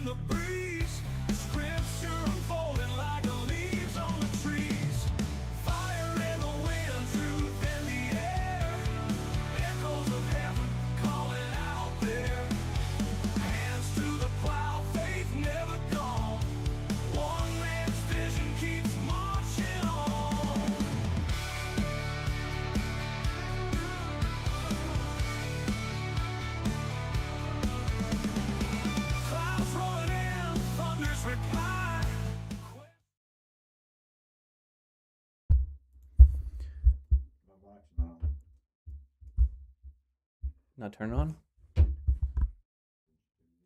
the breeze. Scripture unfolding like the leaves on the trees. Fire in the wind, truth in the air. Echoes of heaven calling out there. Hands to the plow, faith never gone. One man's vision keeps marching on. Clouds rolling in, thunder's reply. Not turn on?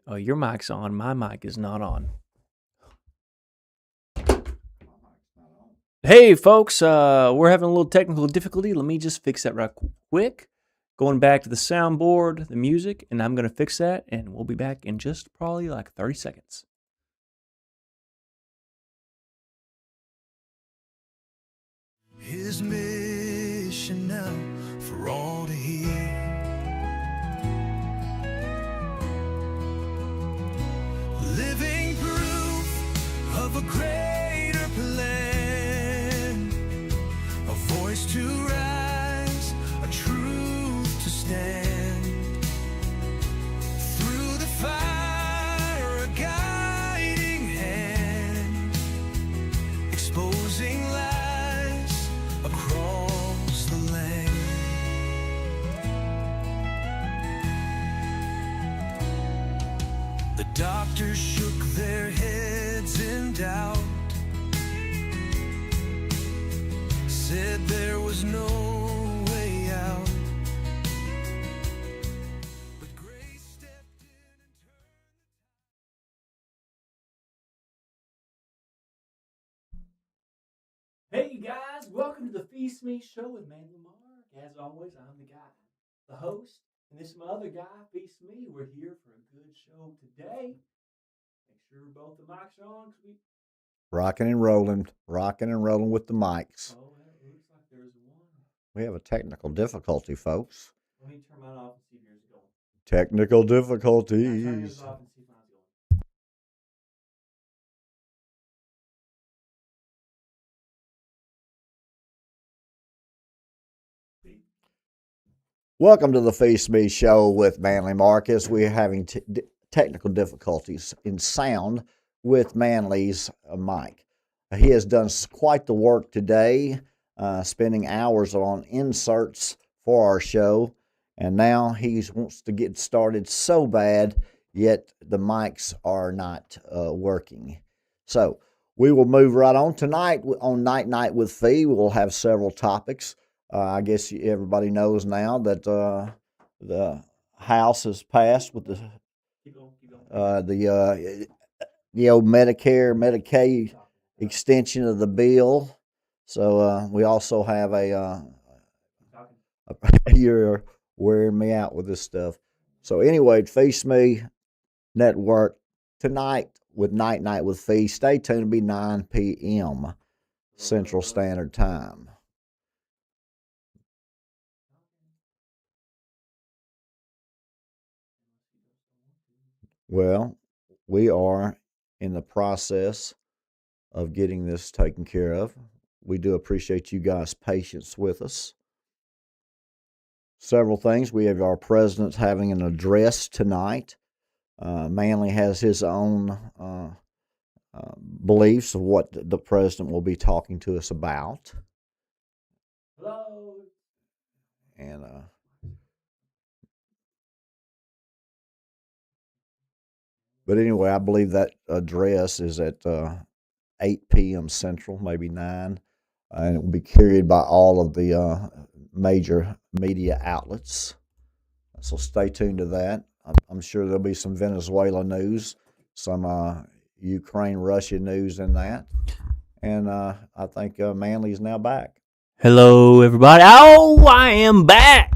Oh, your mic's on. My mic is not on. Hey, folks. We're having a little technical difficulty. Let me just fix that right quick. Going back to the soundboard, the music, and I'm going to fix that, and we'll be back in just probably like 30 seconds. His mission now for all to hear. Living proof of a greater plan. A voice to rise, a truth to stand. Through the fire, a guiding hand. Exposing lies across the land. The doctors shook their heads in doubt, said there was no way out. But grace stepped in and turned. Hey, guys. Welcome to the Phee Smee Show with Manly Mark. As always, I'm the guy, the host. And this is my other guy, Phee Smee. We're here for a good show today. Make sure both the mics are on. Rocking and rolling with the mics. Oh, it looks like there's one. We have a technical difficulty, folks. Let me turn mine off and see if yours is going. Technical Now turn yours difficulties. off and see if mine's going. Welcome to the Phee Smee Show with Manly Marcus. We're having technical difficulties in sound with Manly's mic. He has done quite the work today, spending hours on inserts for our show, and now he wants to get started so bad, yet the mics are not working. So we will move right on. Tonight on Night with Phee, we'll have several topics. I guess everybody knows now that the House has passed with the old Medicare, Medicaid extension of the bill. So we also have you're wearing me out with this stuff. So anyway, Phee Smee Network tonight with Night with Phee. Stay tuned. It'll be 9 p.m. Central Standard Time. Well, we are in the process of getting this taken care of. We do appreciate you guys' patience with us. Several things. We have our president having an address tonight. Manly has his own beliefs of what the president will be talking to us about. Hello. And but anyway, I believe that address is at 8 p.m. Central, maybe 9, and it will be carried by all of the major media outlets. So stay tuned to that. I'm sure there'll be some Venezuela news, some Ukraine-Russia news in that. And I think Manly is now back. Hello, everybody. Oh, I am back.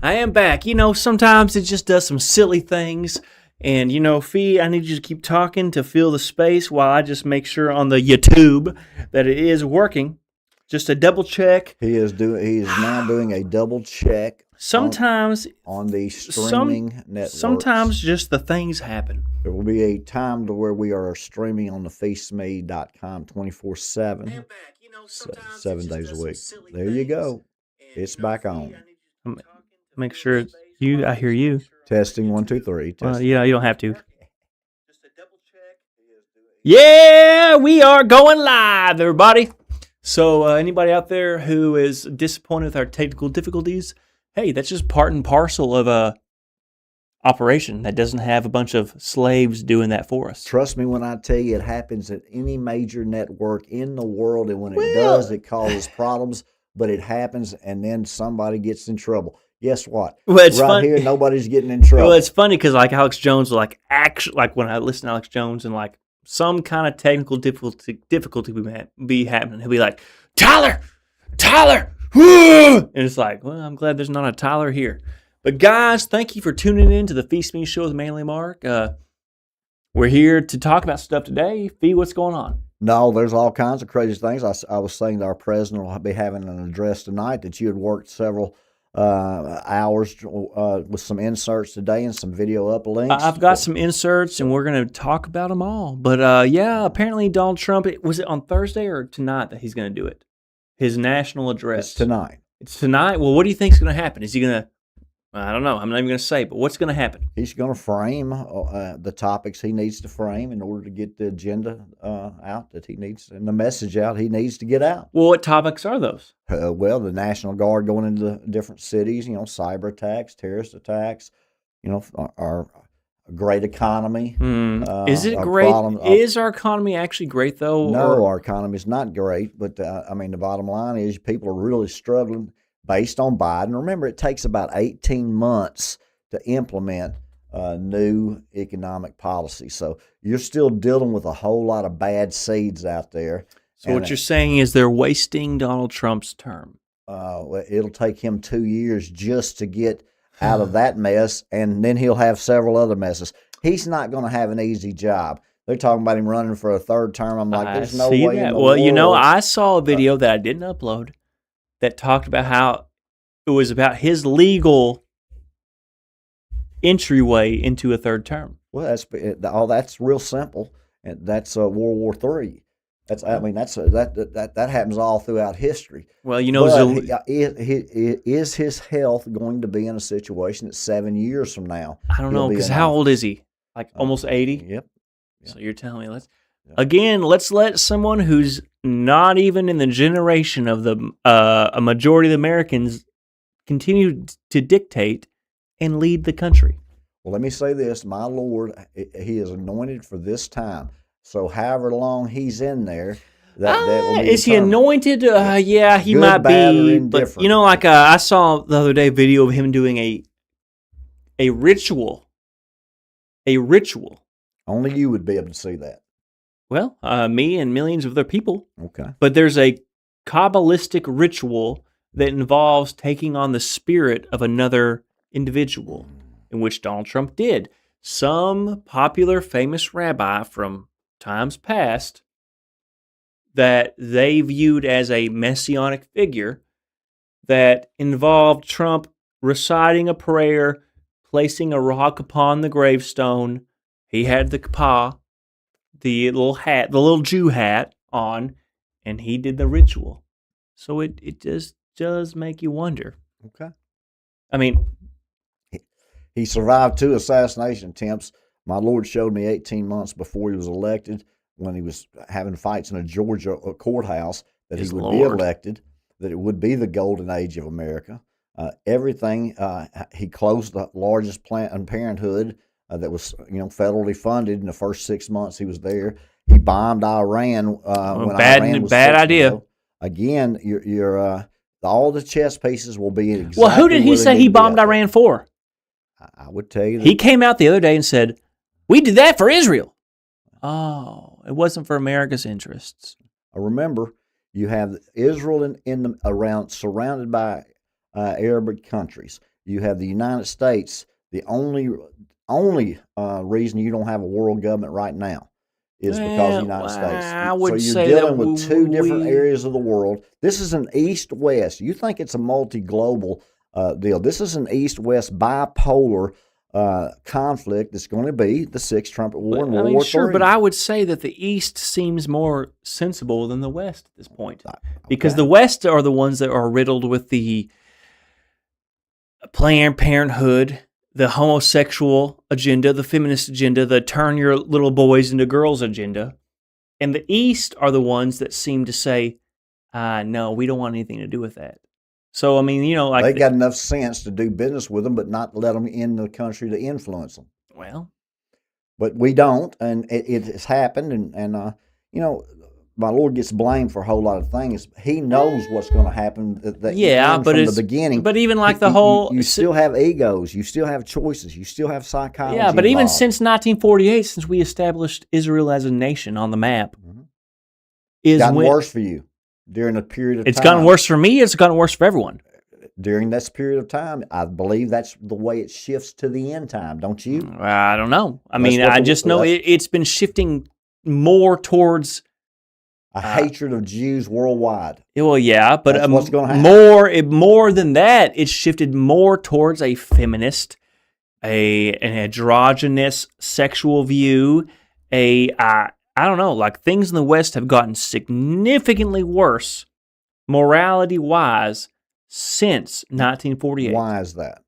I am back. You know, sometimes it just does some silly things. And, you know, Phee, I need you to keep talking to fill the space while I just make sure on the YouTube that it is working. Just a double check. He is now doing a double check sometimes on the streaming networks. sometimes just the things happen. There will be a time to where we are streaming on the feesmee.com 24/7, 7 days a week. There you go. It's back on. Make sure it's you. I hear you. Testing 1 2 3. Well, you don't have to. Yeah, we are going live, everybody. So anybody out there who is disappointed with our technical difficulties, hey, that's just part and parcel of a operation that doesn't have a bunch of slaves doing that for us. Trust me when I tell you it happens at any major network in the world, and when it does, it causes problems, but it happens, and then somebody gets in trouble. Guess what? Well, it's right here, nobody's getting in trouble. Well, it's funny because like Alex Jones, like when I listen to Alex Jones and like some kind of technical difficulty be happening, he'll be like, Tyler, and it's like, well, I'm glad there's not a Tyler here. But guys, thank you for tuning in to the Phee Smee Show with Manly Mark. We're here to talk about stuff today. Phee, what's going on? No, there's all kinds of crazy things. I was saying that our president will be having an address tonight, that you had worked several hours with some inserts today and some video uplinks. I've got some inserts, and we're going to talk about them all. But yeah, apparently Donald Trump, was it on Thursday or tonight that he's going to do it? His national address. It's tonight. It's tonight? Well, what do you think is going to happen? Is he going to, I don't know. I'm not even going to say, but what's going to happen? He's going to frame the topics he needs to frame in order to get the agenda out that he needs, and the message out he needs to get out. Well, what topics are those? Well, the National Guard going into the different cities, cyber attacks, terrorist attacks, our great economy. Is it great? Is our economy actually great, though? No, our economy is not great, but the bottom line is people are really struggling based on Biden. Remember, it takes about 18 months to implement new economic policy. So you're still dealing with a whole lot of bad seeds out there. So what you're saying is they're wasting Donald Trump's term. It'll take him 2 years just to get out of that mess, and then he'll have several other messes. He's not going to have an easy job. They're talking about him running for a third term. I'm like, there's no way in the world. I saw a video that I didn't upload that talked about how it was about his legal entryway into a third term. Well, that's real simple, and that's World War III. That happens all throughout history. Well, is his health going to be in a situation that 7 years from now? I don't know, because how old is he? Like almost 80? Yep. So you're telling me, let's let someone who's not even in the generation of a majority of the Americans continue to dictate and lead the country. Well, let me say this, my Lord, he is anointed for this time. So however long he's in there, that will be is he anointed? Yeah, he good, might bad, be. or indifferent. But I saw the other day a video of him doing a ritual. A ritual. Only you would be able to see that. Well, me and millions of other people. Okay. But there's a Kabbalistic ritual that involves taking on the spirit of another individual, in which Donald Trump did. Some popular, famous rabbi from times past that they viewed as a messianic figure that involved Trump reciting a prayer, placing a rock upon the gravestone. He had the kippah, the little hat, the little Jew hat on, and he did the ritual. So it just does make you wonder. Okay. He survived 2 assassination attempts. My Lord showed me 18 months before he was elected, when he was having fights in a Georgia courthouse, that he would be elected, that it would be the golden age of America. Everything, he closed the largest Planned Parenthood that was, federally funded in the first 6 months he was there. He bombed Iran when Iran was bad idea. Again, you're all the chess pieces will be exactly. Well, who did he say he bombed Iran for? I would tell you that he came out the other day and said, "We did that for Israel." Oh, it wasn't for America's interests. Remember, you have Israel around, surrounded by Arabic countries. You have the United States. The only reason you don't have a world government right now is because of the United States. I would so say you're dealing that with two different areas of the world. This is an east-west. You think it's a multi-global deal. This is an East-West bipolar conflict that's going to be the Sixth Trumpet War and World War sure, III. but I would say that the East seems more sensible than the West at this point. Because the West are the ones that are riddled with the Planned Parenthood, the homosexual agenda, the feminist agenda, the turn your little boys into girls agenda. And the East are the ones that seem to say, no, we don't want anything to do with that. So, I mean, like... They got enough sense to do business with them, but not let them in the country to influence them. Well... But we don't, and it has happened, and my Lord gets blamed for a whole lot of things. He knows what's going to happen. But from the beginning. But even like the whole... You still have egos. You still have choices. You still have psychology. Yeah, but even involved. since 1948, since we established Israel as a nation on the map, It's gotten worse for you during a period of time. It's gotten worse for me. It's gotten worse for everyone. During this period of time, I believe that's the way it shifts to the end time, don't you? I don't know. I mean, I just know it's been shifting more towards a hatred of Jews worldwide. Well, yeah, but that's what's going to happen. More than that, it's shifted more towards a feminist, an androgynous sexual view. I don't know, like things in the West have gotten significantly worse, morality-wise, since 1948. Why is that?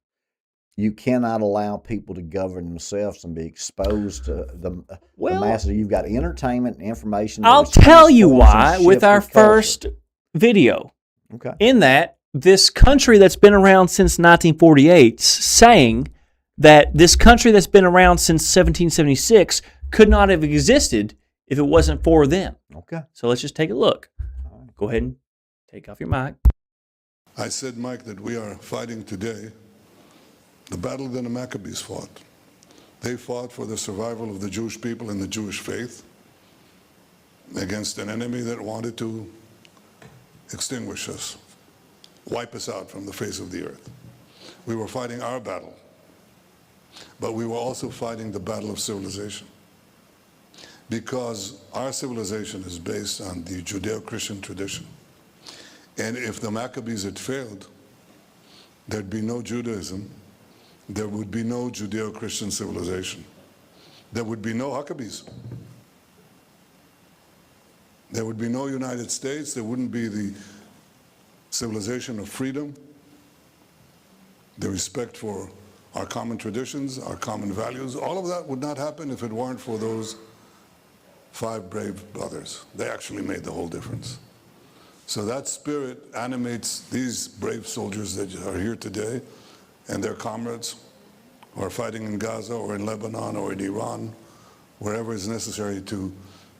You cannot allow people to govern themselves and be exposed to the masses. You've got entertainment and information. I'll tell you why with our first video. Okay. In that, this country that's been around since 1948 saying that this country that's been around since 1776 could not have existed if it wasn't for them. Okay. So let's just take a look. Go ahead and take off your mic. I said, Mike, that we are fighting today the battle that the Maccabees fought. They fought for the survival of the Jewish people and the Jewish faith against an enemy that wanted to extinguish us, wipe us out from the face of the earth. We were fighting our battle, but we were also fighting the battle of civilization, because our civilization is based on the Judeo-Christian tradition. And if the Maccabees had failed, there'd be no Judaism, there would be no Judeo-Christian civilization. There would be no Maccabees. There would be no United States, there wouldn't be the civilization of freedom, the respect for our common traditions, our common values. All of that would not happen if it weren't for those 5 brave brothers. They actually made the whole difference. So that spirit animates these brave soldiers that are here today and their comrades who are fighting in Gaza or in Lebanon or in Iran, wherever is necessary to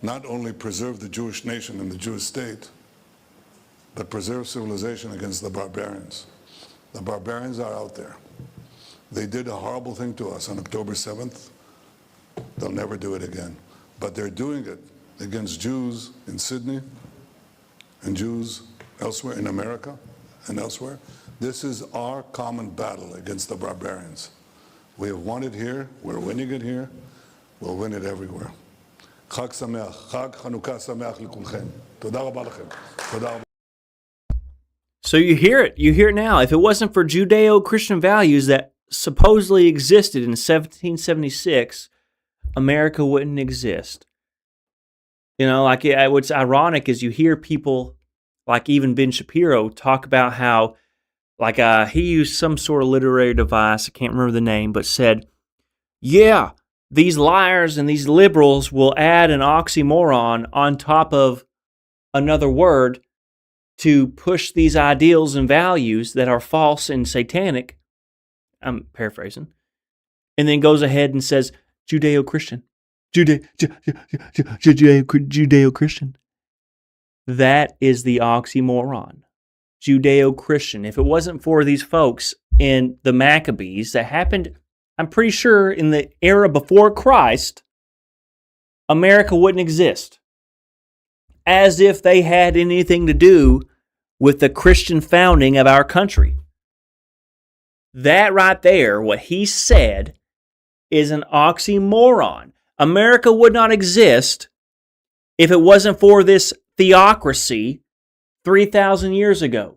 not only preserve the Jewish nation and the Jewish state, but preserve civilization against the barbarians. The barbarians are out there. They did a horrible thing to us on October 7th. They'll never do it again. But they're doing it against Jews in Sydney, and Jews elsewhere in America and elsewhere. This is our common battle against the barbarians. We have won it here, we're winning it here, we'll win it everywhere. Chag Sameach, Chag Chanukah Sameach Likulchem. Toda rabba lachem. Toda rabba. So you hear it now. If it wasn't for Judeo-Christian values that supposedly existed in 1776, America wouldn't exist. Like what's ironic is you hear people like even Ben Shapiro talk about how, like he used some sort of literary device, I can't remember the name, but said, yeah, these liars and these liberals will add an oxymoron on top of another word to push these ideals and values that are false and satanic. I'm paraphrasing. And then goes ahead and says, Judeo-Christian. Judeo-Christian. That is the oxymoron. Judeo-Christian. If it wasn't for these folks in the Maccabees that happened, I'm pretty sure in the era before Christ, America wouldn't exist. As if they had anything to do with the Christian founding of our country. That right there, what he said, is an oxymoron. America would not exist if it wasn't for this theocracy 3,000 years ago.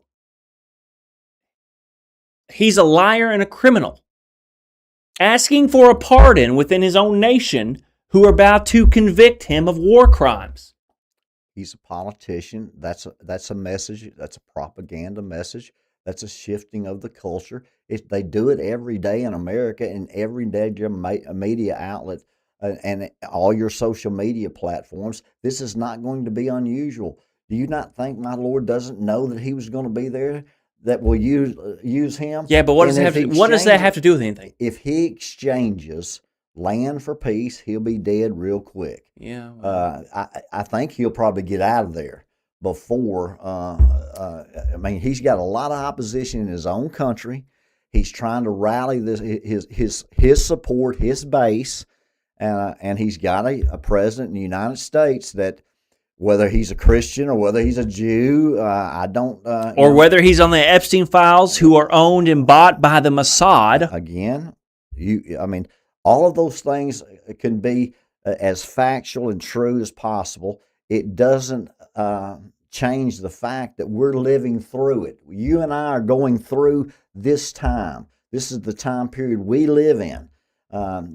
he's a liar and a criminal, asking for a pardon within his own nation who are about to convict him of war crimes. He's a politician. That's a message. That's a propaganda message. That's a shifting of the culture. They do it every day in America in every major media outlet and all your social media platforms. This is not going to be unusual. Do you not think my Lord doesn't know that he was going to be there, that will use him? Yeah, but what does that have to do with anything? If he exchanges land for peace, he'll be dead real quick. Yeah. I think he'll probably get out of there before. I mean, he's got a lot of opposition in his own country. He's trying to rally his support, his base, and he's got a president in the United States that, whether he's a Christian or whether he's a Jew, I don't. Or whether he's on the Epstein files, who are owned and bought by the Mossad. Again, I mean, all of those things can be as factual and true as possible. It doesn't change the fact that we're living through it. You and I are going through this time. This is the time period we live in.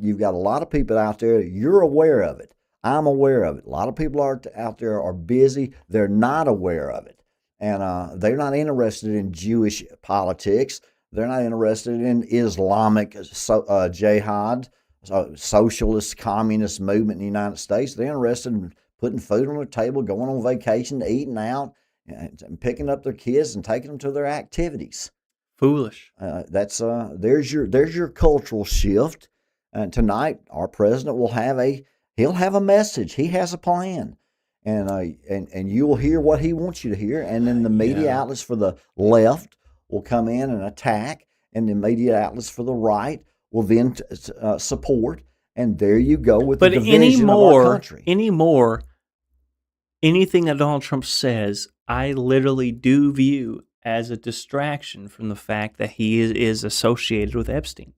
You've got a lot of people out there. You're aware of it. I'm aware of it. A lot of people out there are busy. They're not aware of it. And they're not interested in Jewish politics. They're not interested in Islamic jihad, socialist, communist movement in the United States. They're interested in putting food on the table, going on vacation, eating out, and picking up their kids and taking them to their activities. Foolish. There's your cultural shift. And tonight, our president he'll have a message. He has a plan, and you will hear what he wants you to hear. And then the media outlets for the left will come in and attack, and the media outlets for the right will then support. And there you go with the division of our country. Anything that Donald Trump says, I literally do view as a distraction from the fact that he is associated with Epstein.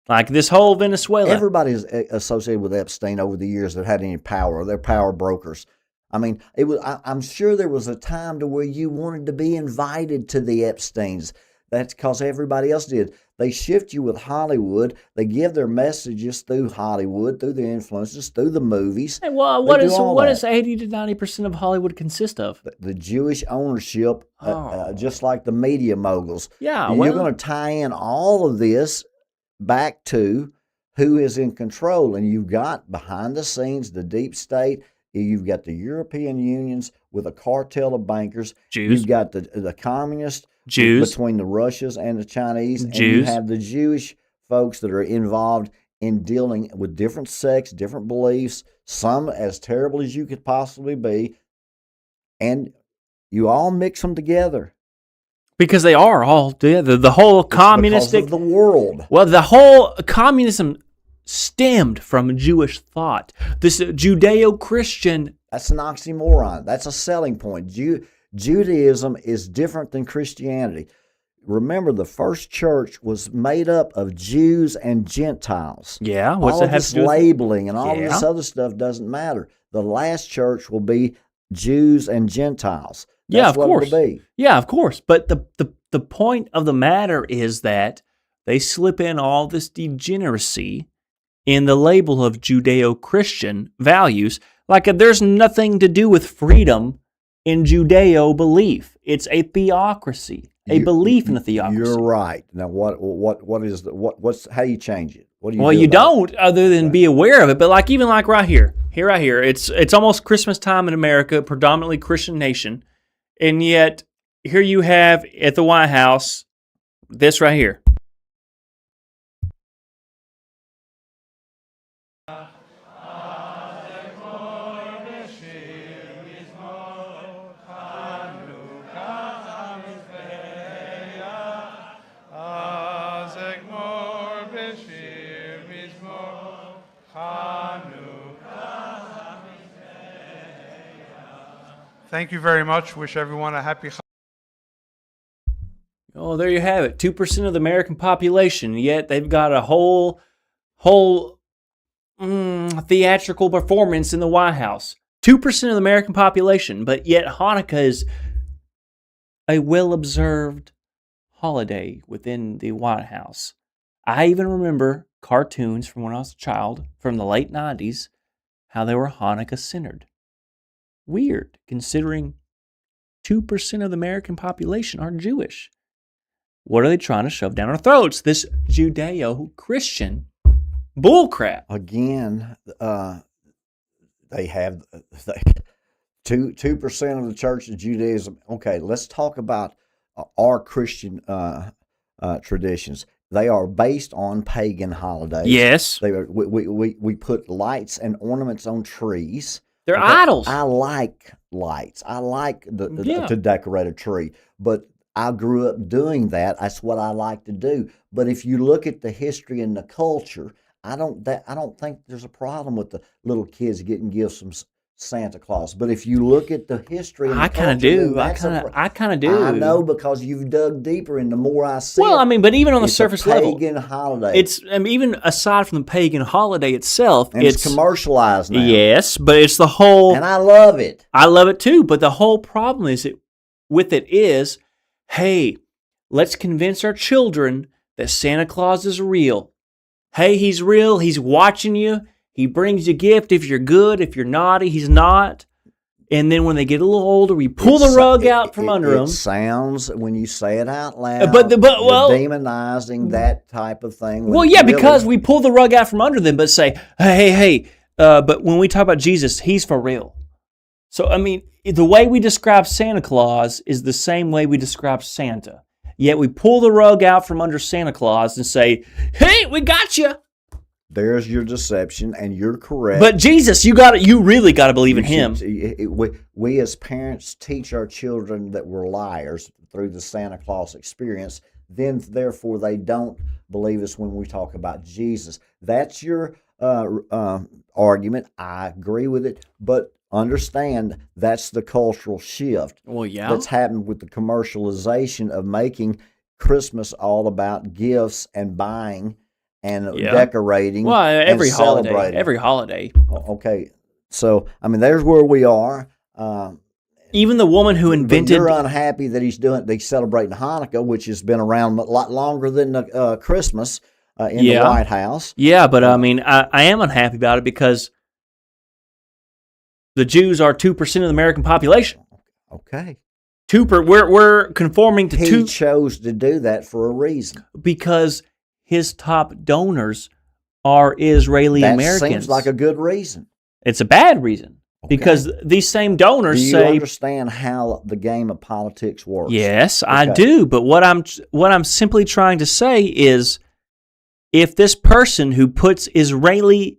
Like this whole Venezuela. Everybody's associated with Epstein over the years that had any power. They're power brokers. I mean, I'm sure there was a time to where you wanted to be invited to the Epsteins. That's because everybody else did. They shift you with Hollywood. They give their messages through Hollywood, through their influences, through the movies. Hey, well, what does 80 to 90% of Hollywood consist of? The Jewish ownership, just like the media moguls. Yeah, you're going to tie in all of this back to who is in control. And you've got behind the scenes the deep state. You've got the European unions with a cartel of bankers. Jews. You've got the communists. Jews. Between the Russians and the Chinese. Jews. And you have the Jewish folks that are involved in dealing with different sects, different beliefs, some as terrible as you could possibly be. And you all mix them together. Because they are all together. The whole communistic... Because of the world. Well, the whole communism stemmed from Jewish thought. This Judeo-Christian... That's an oxymoron. That's a selling point. Judaism is different than Christianity. Remember, the first church was made up of Jews and Gentiles. Yeah, all of this labeling and all of this other stuff doesn't matter. The last church will be Jews and Gentiles. That's of course. It'll be. Yeah, of course. But the point of the matter is that they slip in all this degeneracy in the label of Judeo-Christian values. Like there's nothing to do with freedom in Judeo belief. It's a theocracy, a belief in a theocracy. You're right. Now, what's how do you change it? What do you? Well, you don't, other than be aware of it. But even right here, it's almost Christmas time in America, predominantly Christian nation, and yet here you have at the White House this right here. Thank you very much. Wish everyone a happy. Oh, there you have it. 2% of the American population, yet they've got a whole theatrical performance in the White House. 2% of the American population, but yet Hanukkah is a well-observed holiday within the White House. I even remember cartoons from when I was a child from the late 90s, how they were Hanukkah centered. Weird, considering 2% of the American population are Jewish. What are they trying to shove down our throats? This Judeo-Christian bullcrap. Again, they have 2% of the church of Judaism. Okay, let's talk about our Christian traditions. They are based on pagan holidays. Yes. We put lights and ornaments on trees. They're idols. I like lights. I like to decorate a tree, but I grew up doing that. That's what I like to do. But if you look at the history and the culture, I don't think there's a problem with the little kids getting gifts from Santa Claus. But if you look at the history, and I kind of do. I kind of do. I know, because you've dug deeper, and the more I see. Well, I mean, but even on the it's surface a level, pagan holiday. it's even aside from the pagan holiday itself, and it's commercialized now. Yes, but it's the whole. And I love it. I love it too. But the whole problem with it is, hey, let's convince our children that Santa Claus is real. Hey, he's real. He's watching you. He brings you a gift if you're good. If you're naughty, he's not. And then when they get a little older, we pull the rug out from under them. It sounds, when you say it out loud, well, you're demonizing that type of thing. Well, yeah, because we pull the rug out from under them, but say, hey, but when we talk about Jesus, he's for real. So, I mean, the way we describe Santa Claus is the same way we describe Santa. Yet we pull the rug out from under Santa Claus and say, hey, we got you. There's your deception, and you're correct. But Jesus, you really got to believe in him. We as parents teach our children that we're liars through the Santa Claus experience. Then, therefore, they don't believe us when we talk about Jesus. That's your argument. I agree with it, but understand that's the cultural shift. Well, yeah, that's happened with the commercialization of making Christmas all about gifts and buying and decorating. Well, every and holiday, celebrating. Okay, so I mean, there's where we are. Even the woman who invented. You're unhappy that he's celebrating Hanukkah, which has been around a lot longer than Christmas in the White House. Yeah, but I mean, I am unhappy about it because the Jews are 2% of the American population. Okay. We're conforming to He chose to do that for a reason. Because his top donors are Israeli Americans. That seems like a good reason. It's a bad reason. Okay. Because these same donors say... Do you understand how the game of politics works? Yes, okay. I do. But what I'm simply trying to say is, if this person who puts Israeli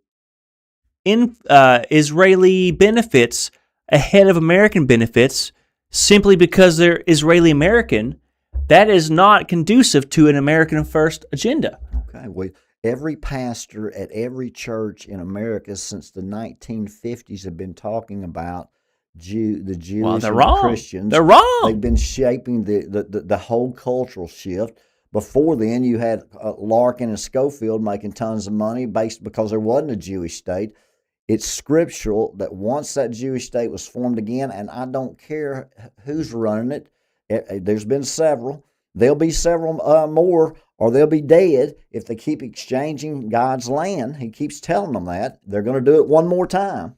benefits ahead of American benefits simply because they're Israeli American, that is not conducive to an American first agenda. Okay, every pastor at every church in America since the 1950s have been talking about the Jewish and Christians. They're wrong. They've been shaping the whole cultural shift. Before then, you had Larkin and Schofield making tons of money because there wasn't a Jewish state. It's scriptural that once that Jewish state was formed again, and I don't care who's running it, there's been several. There'll be several more, or they'll be dead if they keep exchanging God's land. He keeps telling them that. They're going to do it one more time,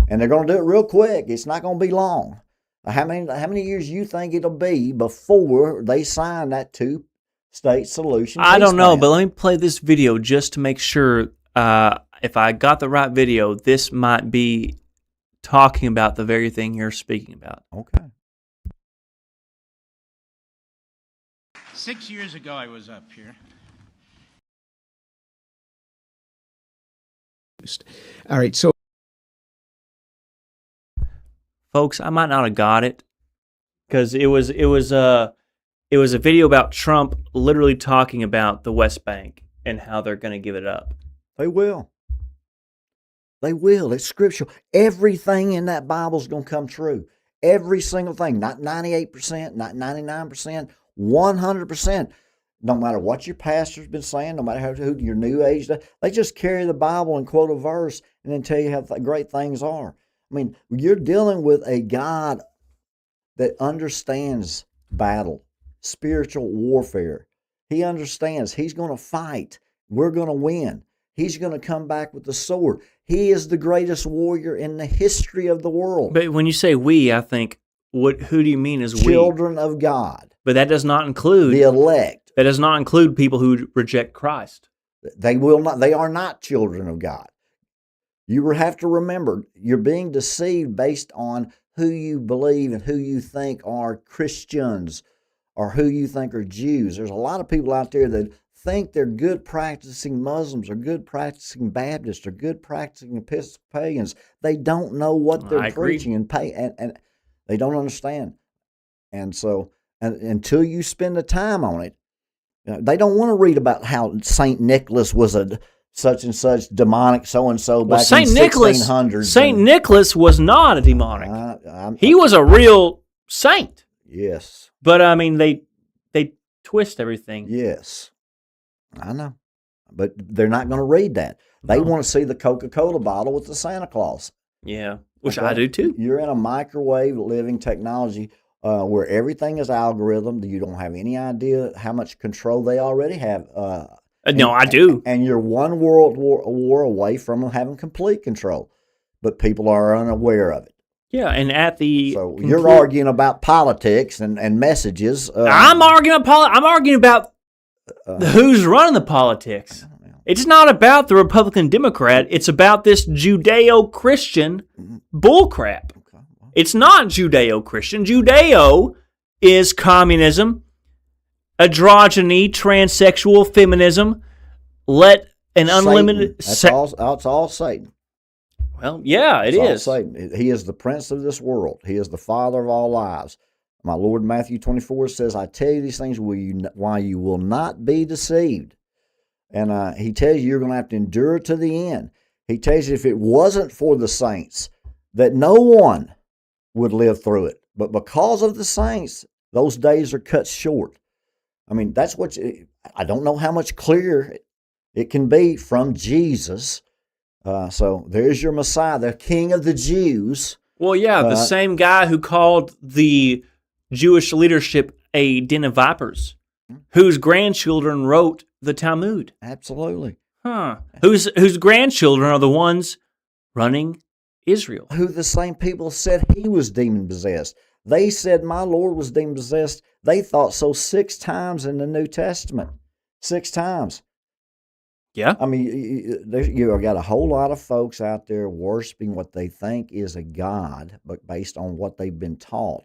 and they're going to do it real quick. It's not going to be long. How many years you think it'll be before they sign that two-state solution? I don't know, but let me play this video just to make sure. If I got the right video, this might be talking about the very thing you're speaking about. Okay. 6 years ago, I was up here. All right, so folks, I might not have got it because it was a video about Trump literally talking about the West Bank and how they're going to give it up. They will. They will. It's scriptural. Everything in that Bible is going to come true. Every single thing. Not 98%, not 99%, 100%. No matter what your pastor's been saying, no matter who your new age does, they just carry the Bible and quote a verse and then tell you how great things are. I mean, you're dealing with a God that understands battle. spiritual warfare. He understands he's going to fight. We're going to win. He's going to come back with the sword. He is the greatest warrior in the history of the world. But when you say we, I think, who do you mean as we? Children of God, But that does not include the elect. that does not include people who reject Christ. They will not. They are not children of God. You will have to remember, you're being deceived based on who you believe and who you think are Christians or who you think are Jews. There's a lot of people out there that think they're good practicing Muslims or good practicing Baptists or good practicing Episcopalians. They don't know what I they're agree. preaching and they don't understand. And so until you spend the time on it, they don't want to read about how St. Nicholas was a such and such demonic so-and-so back in the 1600s. St. Nicholas was not a demonic. He was a real saint. Yes. But I mean, they twist everything. Yes. I know. But they're not going to read that. They No. want to see the Coca-Cola bottle with the Santa Claus. Yeah, which Okay? I do too. You're in a microwave living technology where everything is algorithm. You don't have any idea how much control they already have. No, I do. And you're one world war away from having complete control. But people are unaware of it. Yeah, and at the So you're arguing about politics and messages. I'm arguing about who's running the politics. It's not about the Republican Democrat. It's about this Judeo-Christian bullcrap. It's not Judeo-Christian. Judeo is communism, androgyny, transsexual, feminism. Let an unlimited. Satan. That's all Satan. Well, yeah, it It's all is. Satan. He is the prince of this world. He is the father of all lies. My Lord, Matthew 24 says, I tell you these things why you will not be deceived. And he tells you you're going to have to endure to the end. He tells you if it wasn't for the saints, that no one would live through it. But because of the saints, those days are cut short. I mean, that's what I don't know how much clearer it can be from Jesus. So there's your Messiah, the King of the Jews. Well, yeah, the same guy who called the Jewish leadership a den of vipers, whose grandchildren wrote the Talmud. Absolutely. Huh. Whose grandchildren are the ones running Israel. Who the same people said he was demon possessed. They said my Lord was demon possessed. They thought so 6 times in the New Testament. 6 times. Yeah. I mean, you got a whole lot of folks out there worshiping what they think is a God, but based on what they've been taught.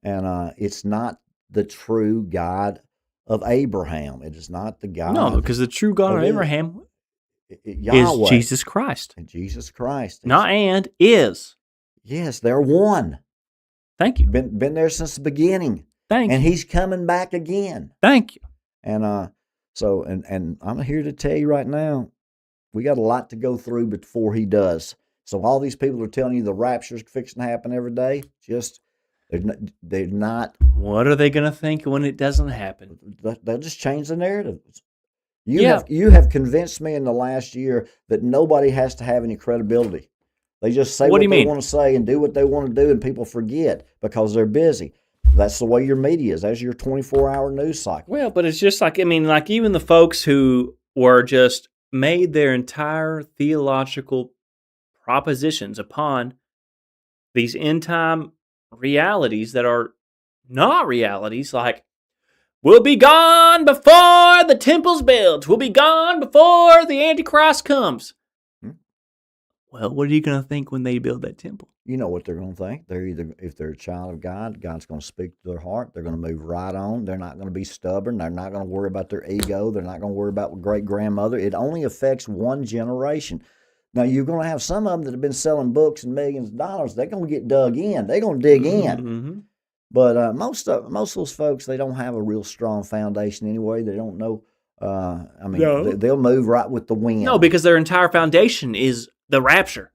And it's not the true God of Abraham. It is not the God. No, because the true God of Israel. Abraham Yahweh. is Jesus Christ. And Jesus Christ. Not and, is. Yes, they're one. Thank you. Been there since the beginning. Thank And you. he's coming back again. Thank you. And so I'm here to tell you right now, we got a lot to go through before he does. So all these people are telling you the rapture's fixing to happen every day. Just they're not. What are they going to think when it doesn't happen? They'll just change the narrative. Yeah. You have convinced me in the last year that nobody has to have any credibility. They just say What what do you they mean? want to say and do what they want to do, and people forget because they're busy. That's the way your media is. That's your 24-hour news cycle. Well, but it's just like, I mean, like even the folks who were just made their entire theological propositions upon these end time realities that are not realities, like, we'll be gone before the temple's built. We'll be gone before the Antichrist comes. Well, what are you going to think when they build that temple? You know what they're going to think. They're either, if they're a child of God, God's going to speak to their heart. They're going to move right on. They're not going to be stubborn. They're not going to worry about their ego. They're not going to worry about great-grandmother. It only affects one generation. Now, you're going to have some of them that have been selling books and millions of dollars. They're going to get dug in. They're going to dig in. Mm-hmm. But most of those folks, they don't have a real strong foundation anyway. They don't know. I mean, No. they'll move right with the wind. No, because their entire foundation is the rapture.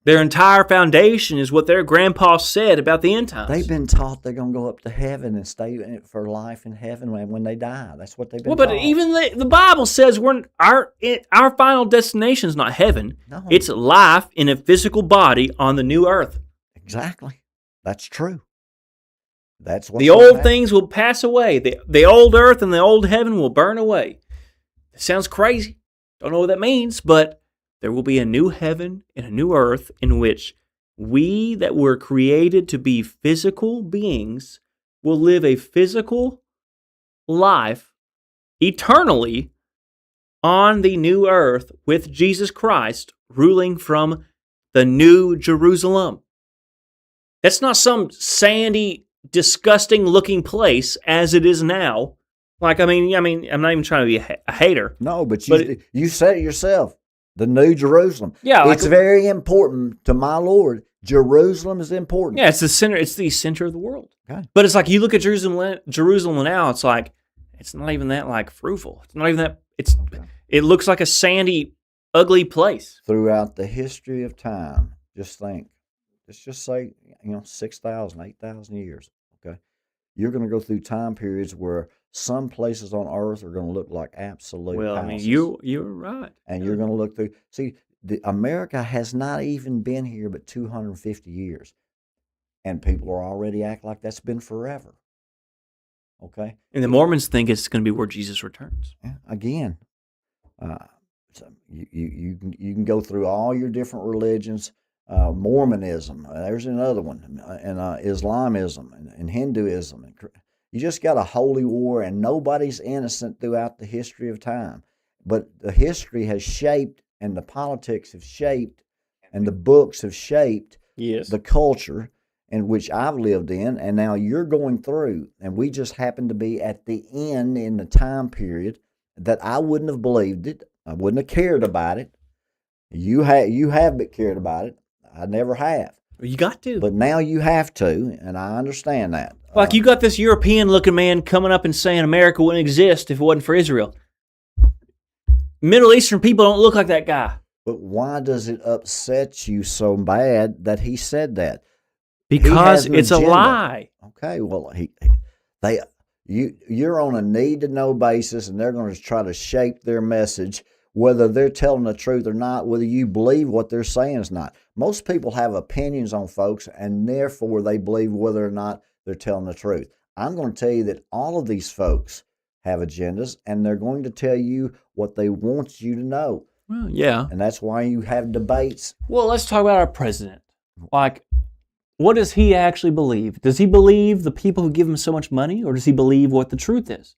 Their entire foundation is what their grandpa said about the end times. They've been taught they're going to go up to heaven and stay in it for life in heaven when they die. That's what they've been Well, taught. but even the Bible says our final destination is not heaven. No. It's life in a physical body on the new earth. Exactly. That's true. That's what The old things will pass away. The old earth and the old heaven will burn away. It sounds crazy. Don't know what that means, but there will be a new heaven and a new earth in which we that were created to be physical beings will live a physical life eternally on the new earth with Jesus Christ ruling from the new Jerusalem. That's not some sandy, disgusting looking place as it is now. Like, I mean, I'm not even trying to be a hater. No, but you said it yourself. The New Jerusalem. Yeah, it's very important to my Lord. Jerusalem is important. Yeah, it's the center. It's the center of the world. Okay. But it's like you look at Jerusalem now. It's like it's not even that like fruitful. It's not even that. It looks like a sandy, ugly place. Throughout the history of time, just think. Let's just say 6,000, 8,000 years. Okay, you're going to go through time periods where some places on Earth are going to look like absolute. Well, houses. I mean, you're right. And you're going to look through. See, America has not even been here but 250 years, and people are already acting like that's been forever. Okay, And the Mormons think it's going to be where Jesus returns. yeah, again, so you can go through all your different religions. Mormonism, there's another one, and Islamism and Hinduism. And you just got a holy war, and nobody's innocent throughout the history of time. But the history has shaped, and the politics have shaped, and the books have shaped the culture in which I've lived in, and now you're going through, and we just happen to be at the end in the time period that I wouldn't have believed it. I wouldn't have cared about it. You have been cared about it. I never have. You got to. But now you have to, and I understand that. Like you got this European-looking man coming up and saying America wouldn't exist if it wasn't for Israel. Middle Eastern people don't look like that guy. But why does it upset you so bad that he said that? Because an it's agenda. a lie. Okay, well, you're on a need-to-know basis, and they're going to try to shape their message, whether they're telling the truth or not, whether you believe what they're saying is not. Most people have opinions on folks, and therefore they believe whether or not they're telling the truth. I'm going to tell you that all of these folks have agendas, and they're going to tell you what they want you to know. Well, yeah. And that's why you have debates. Well, let's talk about our president. Like, what does he actually believe? Does he believe the people who give him so much money, or does he believe what the truth is?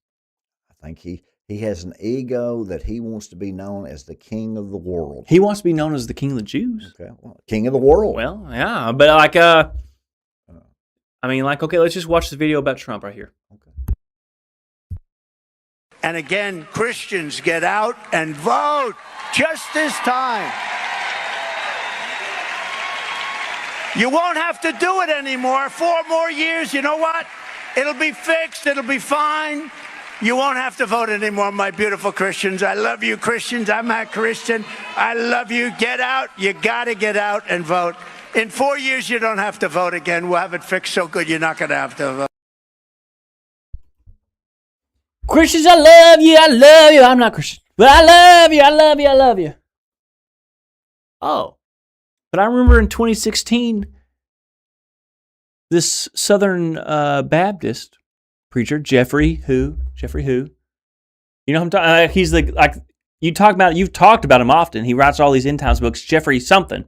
I think he has an ego that he wants to be known as the king of the world. He wants to be known as the king of the Jews. Okay, well, king of the world. Well, yeah, but like, okay, let's just watch the video about Trump right here. Okay. And again, Christians, get out and vote just this time. You won't have to do it anymore. 4 more years, you know what? It'll be fixed. It'll be fine. You won't have to vote anymore, my beautiful Christians. I love you, Christians. I'm a Christian. I love you. Get out. You got to get out and vote. In 4 years, you don't have to vote again. We'll have it fixed so good you're not going to have to vote. Christians, I love you. I love you. I'm not Christian, but I love you. I love you. I love you. Oh, but I remember in 2016, this Southern Baptist preacher, Jeffrey who? You know who I'm talking? He's you've talked about him often. He writes all these end times books. Jeffrey something.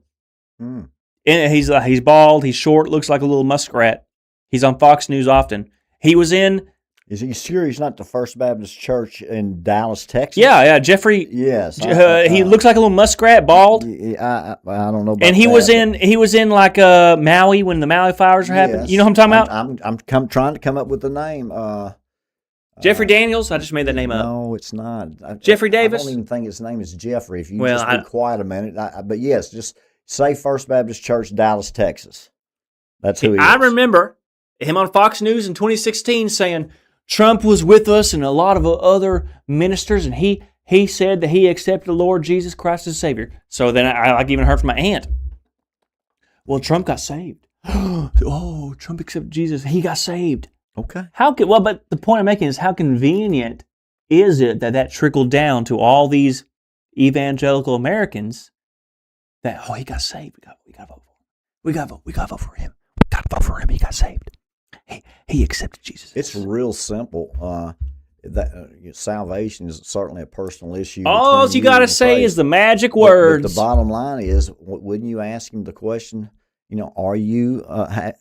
Mm. And he's bald. He's short. Looks like a little muskrat. He's on Fox News often. He was in. Is he sure he's not the First Baptist Church in Dallas, Texas? Yeah, Jeffrey. Yes. He looks like a little muskrat, bald. I don't know about and he that, was in like Maui when the Maui fires were happening. Yes. You know what I'm talking about? I'm trying to come up with the name. Jeffrey Daniels. I just made that name up. No, it's not. Jeffrey Davis? I don't even think his name is Jeffrey. If you Well, just be quiet a minute. But yes, just say First Baptist Church, Dallas, Texas. That's who he is. I remember him on Fox News in 2016 saying Trump was with us and a lot of other ministers, and he said that he accepted the Lord Jesus Christ as Savior. So then I even heard from my aunt. Well, Trump got saved. Oh, Trump accepted Jesus. He got saved. Okay. But the point I'm making is how convenient is it that trickled down to all these evangelical Americans that, he got saved. We got to vote for him. We got to vote for him. We got to vote for him. He got saved. He accepted Jesus. It's real simple. Salvation is certainly a personal issue. All between you got to and say Christ. is the magic But words. the bottom line is, wouldn't you ask him the question? Are you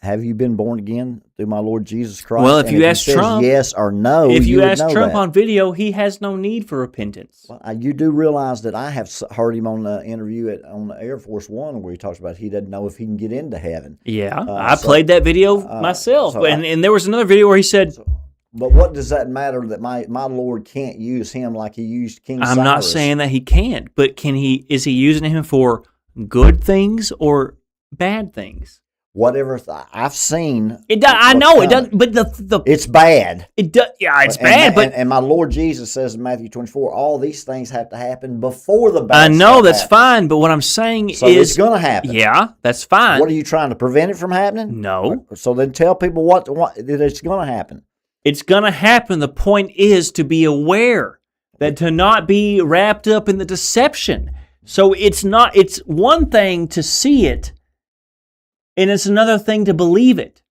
have you been born again through my Lord Jesus Christ? Well, if And you he ask says Trump, yes or no, if you would ask know Trump that. on video, he has no need for repentance. Well, you do realize that I have heard him on the interview on the Air Force One where he talks about he doesn't know if he can get into heaven. Yeah, I played that video myself, and there was another video where he said, But what does that matter that my Lord can't use him like he used King Cyrus? I'm not saying that he can't, but is he using him for good things or bad things? Whatever I've seen, I know it doesn't, but it's bad. It does. Yeah, it's bad. But and my Lord Jesus says in Matthew 24, all these things have to happen before the bad. I know stuff that's happens. fine. But what I'm saying So is, it's going to happen. Yeah, that's fine. What are you trying to prevent it from happening? No. So then tell people what that it's going to happen. It's going to happen. The point is to be aware, that to not be wrapped up in the deception. So it's one thing to see it, and it's another thing to believe it.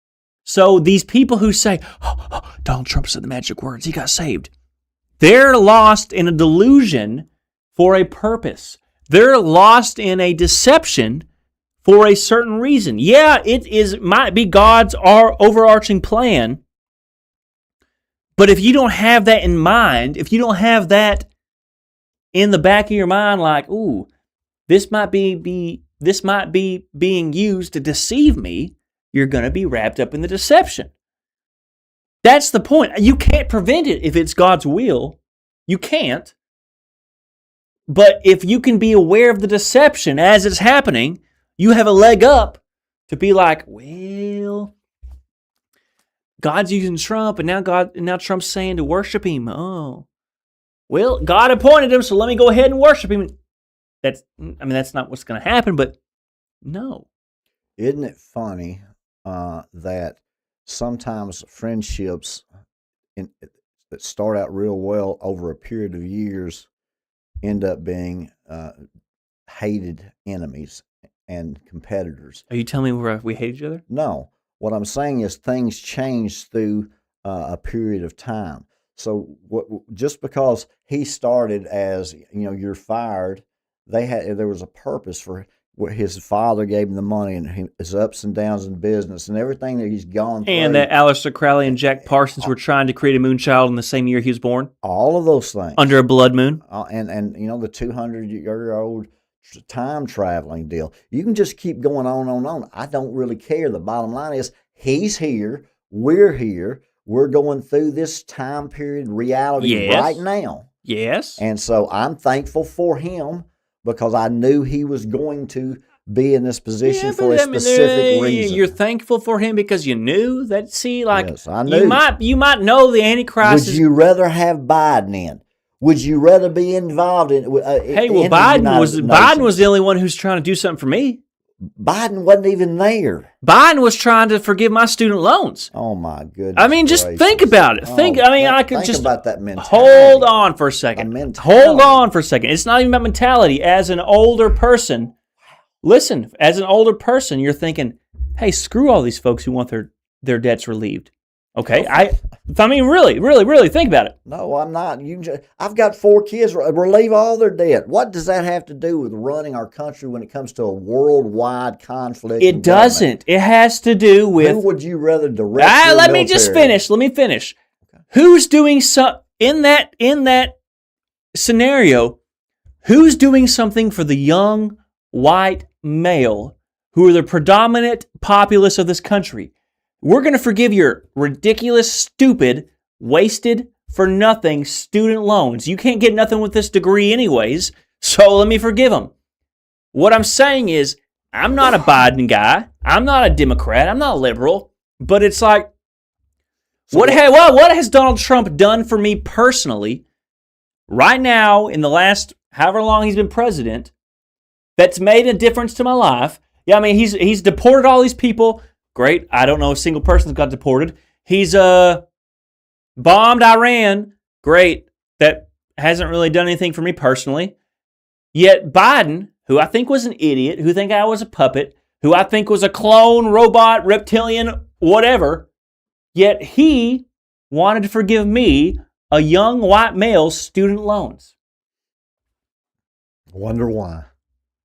So these people who say, Donald Trump said the magic words, he got saved. They're lost in a delusion for a purpose. They're lost in a deception for a certain reason. Yeah, might be God's overarching plan. But if you don't have that in mind, if you don't have that in the back of your mind, like, ooh, this might be being used to deceive me, you're going to be wrapped up in the deception. That's the point. You can't prevent it if it's God's will. You can't. But if you can be aware of the deception as it's happening, you have a leg up to be like, well, God's using Trump, and now Trump's saying to worship him. Oh, well, God appointed him, so let me go ahead and worship him. That's not what's going to happen, but no. Isn't it funny that sometimes friendships that start out real well over a period of years end up being hated enemies and competitors? Are you telling me we hate each other? No. What I'm saying is things change through a period of time. So just because he started as, you're fired, there was a purpose for what his father gave him the money and his ups and downs in business and everything that he's gone through. And that Aleister Crowley and Jack Parsons were trying to create a moonchild in the same year he was born? All of those things. Under a blood moon? And the 200-year-old time traveling deal. You can just keep going on and on. I don't really care. The bottom line is he's here. We're here. We're going through this time period reality right now. Yes. And so I'm thankful for him because I knew he was going to be in this position for a specific reason. You're thankful for him because you knew that. See, like, yes, I knew. You might know the Antichrist. Would you rather have Biden in? Would you rather be involved in? Biden was the only one who's trying to do something for me. Biden wasn't even there. Biden was trying to forgive my student loans. Oh my goodness! I mean, just think about it. Think about that mentality. Hold on for a second. Hold on for a second. It's not even about mentality. As an older person, listen. As an older person, you're thinking, "Hey, screw all these folks who want their debts relieved." Okay, I mean, really think about it. No, I'm not. I've got 4 kids. Relieve all their debt. What does that have to do with running our country when it comes to a worldwide conflict? It doesn't. It has to do with. Who would you rather direct? Your let military? me just finish. Let me finish. Okay. Who's doing in that scenario? Who's doing something for the young white male who are the predominant populace of this country? We're going to forgive your ridiculous, stupid, wasted, for nothing student loans. You can't get nothing with this degree anyways, so let me forgive them. What I'm saying is, I'm not a Biden guy. I'm not a Democrat. I'm not a liberal. But it's like, what has Donald Trump done for me personally right now in the last however long he's been president that's made a difference to my life? Yeah, I mean, he's deported all these people. Great. I don't know a single person that got deported. He's bombed Iran. Great. That hasn't really done anything for me personally. Yet Biden, who I think was an idiot, who think I was a puppet, who I think was a clone, robot, reptilian, whatever, Yet he wanted to forgive me, a young white male's student loans. Wonder why.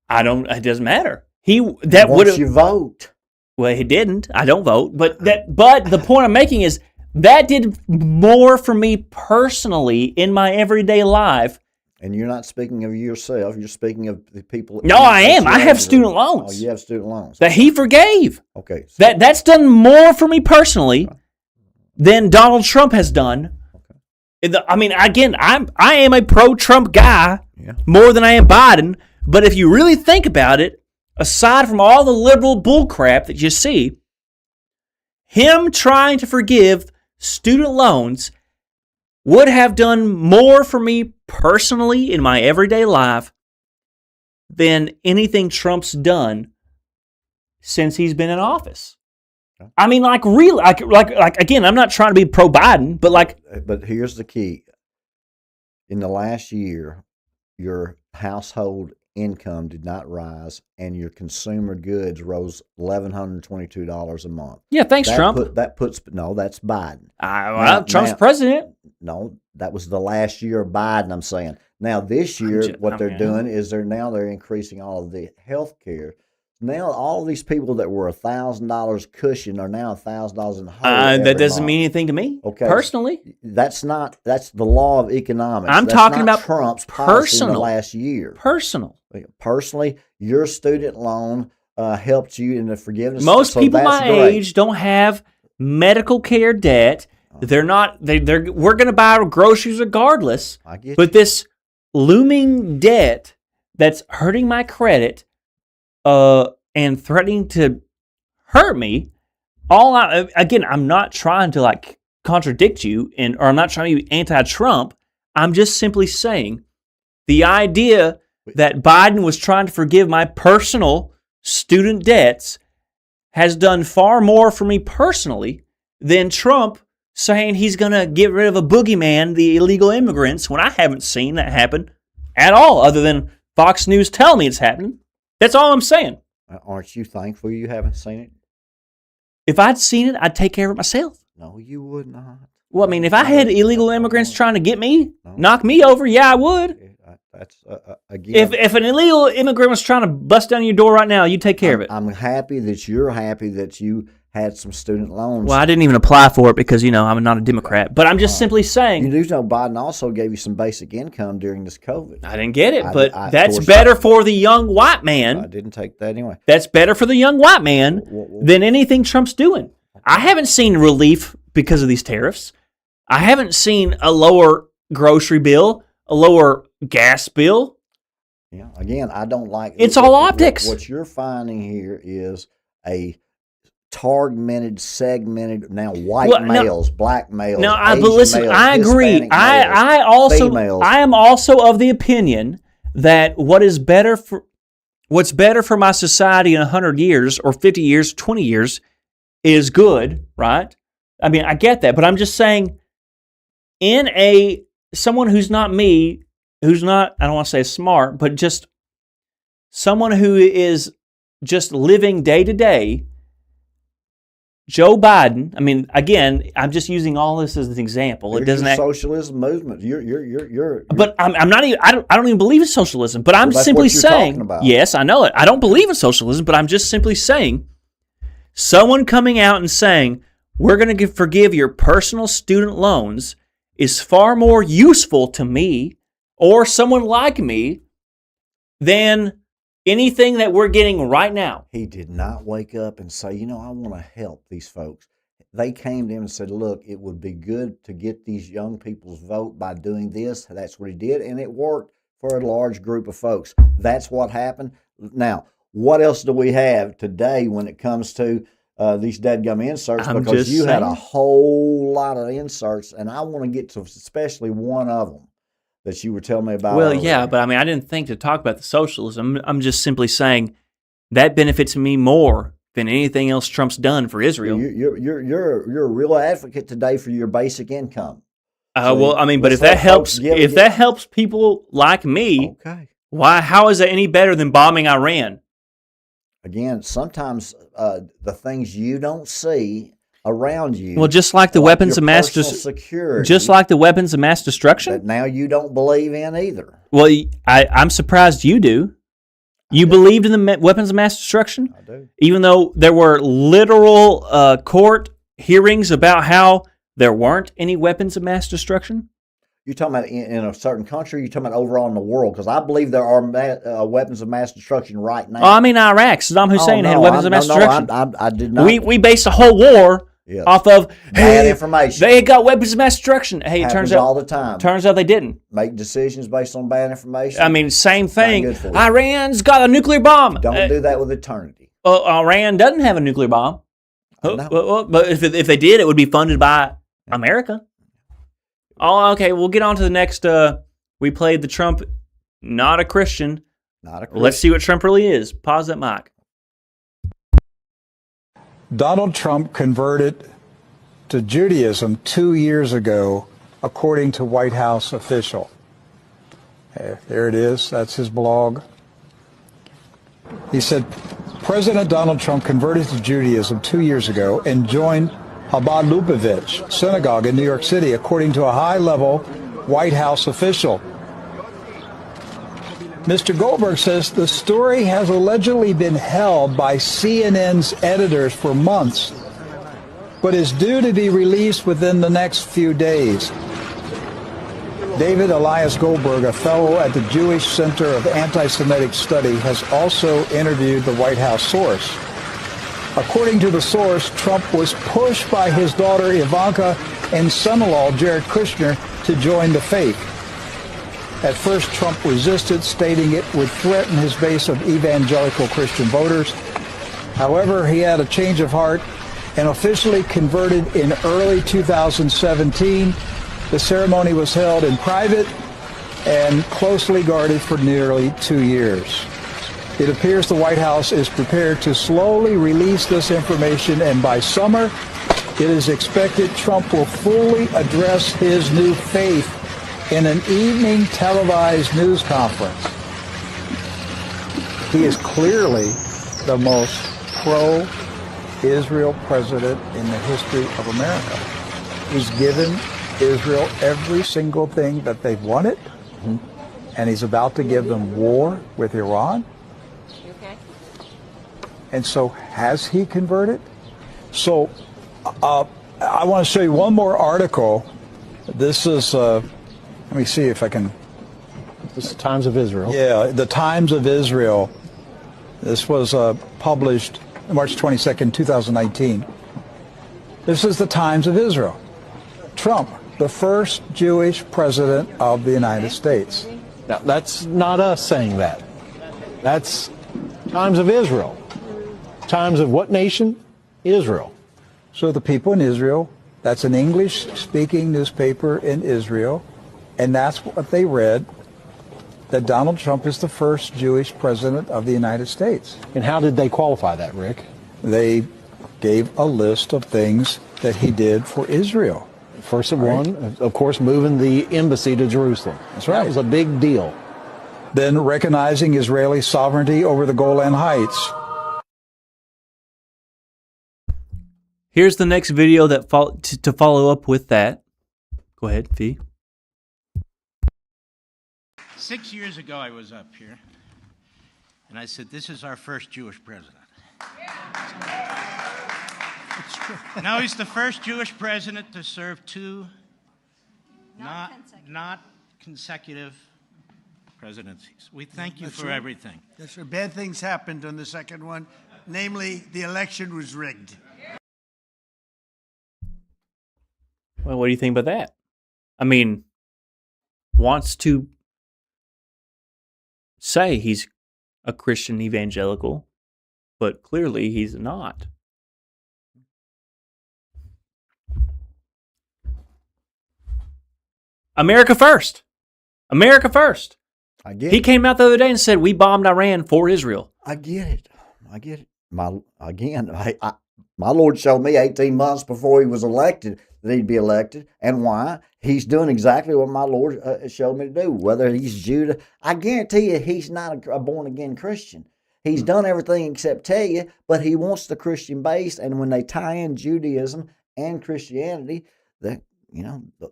It doesn't matter. That would Once you have, vote, well, he didn't. I don't vote. But the point I'm making is that did more for me personally in my everyday life. and you're not speaking of yourself, you're speaking of the people. No, I am. that I you have with. student loans. Oh, you have student loans. That he forgave. Okay. So That's done more for me personally than Donald Trump has done. I mean, again, I am a pro-Trump guy more than I am Biden. But if you really think about it, aside from all the liberal bullcrap that you see, him trying to forgive student loans would have done more for me personally in my everyday life than anything Trump's done since he's been in office. I mean, like really, like again, I'm not trying to be pro-Biden, but like. But here's the key. In the last year, your household income did not rise, and your consumer goods rose $1,122 a month. Yeah, thanks, Trump. No, that's Biden. Trump's president. No, that was the last year of Biden. I'm saying now this year, what they're doing is they're increasing all of the health care. Now all of these people that were $1,000 cushion are now $1,000 in the hole. That doesn't mean anything to me. Okay, personally, that's the law of economics. I'm That's talking not about Trump's policy in the personal. last year. Personally, Your student loan helped you in the forgiveness. most so people that's my great. age don't have medical care debt. They're not. We're going to buy groceries regardless. I get But this looming debt that's hurting my credit, and threatening to hurt me. Again, I'm not trying to like contradict you, or I'm not trying to be anti-Trump. I'm just simply saying the idea that Biden was trying to forgive my personal student debts has done far more for me personally than Trump saying he's going to get rid of a boogeyman, the illegal immigrants, when I haven't seen that happen at all, other than Fox News tell me it's happening. That's all I'm saying. Aren't you thankful you haven't seen it? If I'd seen it, I'd take care of it myself. No, you would not. Well, I mean, if I had illegal immigrants trying to get me, knock me over, yeah, I would. That's again. If an illegal immigrant was trying to bust down your door right now, you'd take care of it. I'm happy that you're happy that you had some student loans. Well, I didn't even apply for it because, I'm not a Democrat. But I'm just simply saying. You do know Biden also gave you some basic income during this COVID. I didn't get it, but of that's course, better for the young white man. I didn't take that anyway. That's better for the young white man than anything Trump's doing. I haven't seen relief because of these tariffs. I haven't seen a lower grocery bill, a lower gas bill. Yeah. Again, I don't like. It's all optics. What you're finding here is a segmented now white males, black males. No, Asian but listen, males, I agree. Hispanic males, females. I am also of the opinion that what's better for my society in 100 years or 50 years, 20 years is good, right? I mean, I get that, but I'm just saying someone who's not me, who's not, I don't want to say smart, but just someone who is just living day to day, Joe Biden, I mean, again, I'm just using all this as an example. It doesn't socialism movement. You're But I'm not even. I don't even believe in socialism. But I'm that's simply what you're saying. talking about. Yes, I know it. I don't believe in socialism. But I'm just simply saying, someone coming out and saying we're going to forgive your personal student loans is far more useful to me or someone like me than anything that we're getting right now. He did not wake up and say, I want to help these folks. They came to him and said, look, it would be good to get these young people's vote by doing this. That's what he did, and it worked for a large group of folks. That's what happened. Now, what else do we have today when it comes to these dadgum inserts? Because you had a whole lot of inserts, and I want to get to especially one of them that you were telling me about. Well, earlier. yeah, but I mean, I didn't think to talk about the socialism. I'm just simply saying that benefits me more than anything else Trump's done for Israel. You're a real advocate today for your basic income. Well, I mean, but if that helps people like me, okay. Why? How is that any better than bombing Iran? Again, sometimes the things you don't see around you. Well, just like the weapons of mass security, just like the weapons of mass destruction. that now you don't believe in either. Well, I'm surprised you do. You believed in the weapons of mass destruction? I do. Even though there were literal court hearings about how there weren't any weapons of mass destruction? You talking about in a certain country? You talking about overall in the world? Because I believe there are weapons of mass destruction right now. Oh, I mean Iraq. Saddam Hussein had weapons of mass destruction. I did not. We based the whole war off of bad information. They got weapons of mass destruction. Hey, it turns out all the time. Turns out they didn't Make decisions based on bad information. I mean, same thing. good for you. Iran's got a nuclear bomb. Don't do that with eternity. Iran doesn't have a nuclear bomb. But if they did, it would be funded by America. Oh, okay. We'll get on to the next. We played the Trump, not a Christian. Not a Christian. Let's see what Trump really is. Pause that mic. Donald Trump converted to Judaism 2 years ago, according to White House official. There it is. That's his blog. He said, President Donald Trump converted to Judaism 2 years ago and joined Chabad Lubavitch Synagogue in New York City, according to a high-level White House official. Mr. Goldberg says the story has allegedly been held by CNN's editors for months, but is due to be released within the next few days. David Elias Goldberg, a fellow at the Jewish Center of Anti-Semitic Study, has also interviewed the White House source. According to the source, Trump was pushed by his daughter Ivanka and son-in-law Jared Kushner to join the faith. At first, Trump resisted, stating it would threaten his base of evangelical Christian voters. However, he had a change of heart and officially converted in early 2017. The ceremony was held in private and closely guarded for nearly 2 years. It appears the White House is prepared to slowly release this information, and by summer, it is expected Trump will fully address his new faith in an evening televised news conference. He is clearly the most pro-Israel president in the history of America. He's given Israel every single thing that they've wanted, and he's about to give them war with Iran. And so, has he converted? So, I want to show you one more article. This is, let me see if I can. This is the Times of Israel. Yeah, the Times of Israel. This was published March 22nd, 2019. This is the Times of Israel. Trump, the first Jewish president of the United States. Now, that's not us saying that. That's Times of Israel. Times of what nation? Israel. So the people in Israel, that's an English-speaking newspaper in Israel, and that's what they read, that Donald Trump is the first Jewish president of the United States. And how did they qualify that, Rick? They gave a list of things that he did for Israel. First one, of course, moving the embassy to Jerusalem. That's right. That was a big deal. Then recognizing Israeli sovereignty over the Golan Heights. Here's the next video that to follow up with that. Go ahead, Phee. 6 years ago, I was up here, and I said, this is our first Jewish president. It's true. Now he's the first Jewish president to serve two not consecutive presidencies. We thank you for everything. That's right. Bad things happened on the second one. Namely, the election was rigged. Well, what do you think about that? I mean, wants to say he's a Christian evangelical, but clearly he's not. America first. America first. I get He it. came out the other day and said, we bombed Iran for Israel. I get it. My Lord showed me 18 months before he was elected that he'd be elected, and why? He's doing exactly what my Lord showed me to do. Whether he's Judah, I guarantee you he's not a born-again Christian. He's done everything except tell you, but he wants the Christian base. And when they tie in Judaism and Christianity,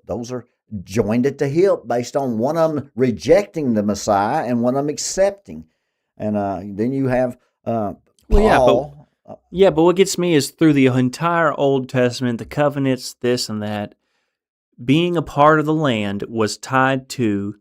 those are joined at the hip based on one of them rejecting the Messiah and one of them accepting. And then you have Paul. But what gets me is through the entire Old Testament, the covenants, this and that, being a part of the land was tied to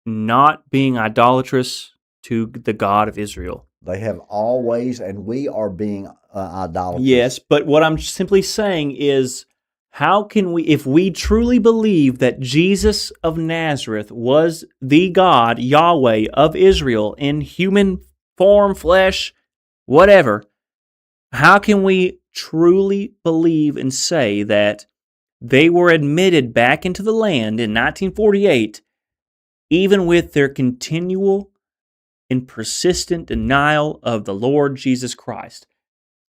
not being idolatrous to the God of Israel. They have always, and we are being idolatrous. Yes, but what I'm simply saying is, how can we, if we truly believe that Jesus of Nazareth was the God, Yahweh of Israel, in human form, flesh, whatever, how can we truly believe and say that they were admitted back into the land in 1948, even with their continual and persistent denial of the Lord Jesus Christ?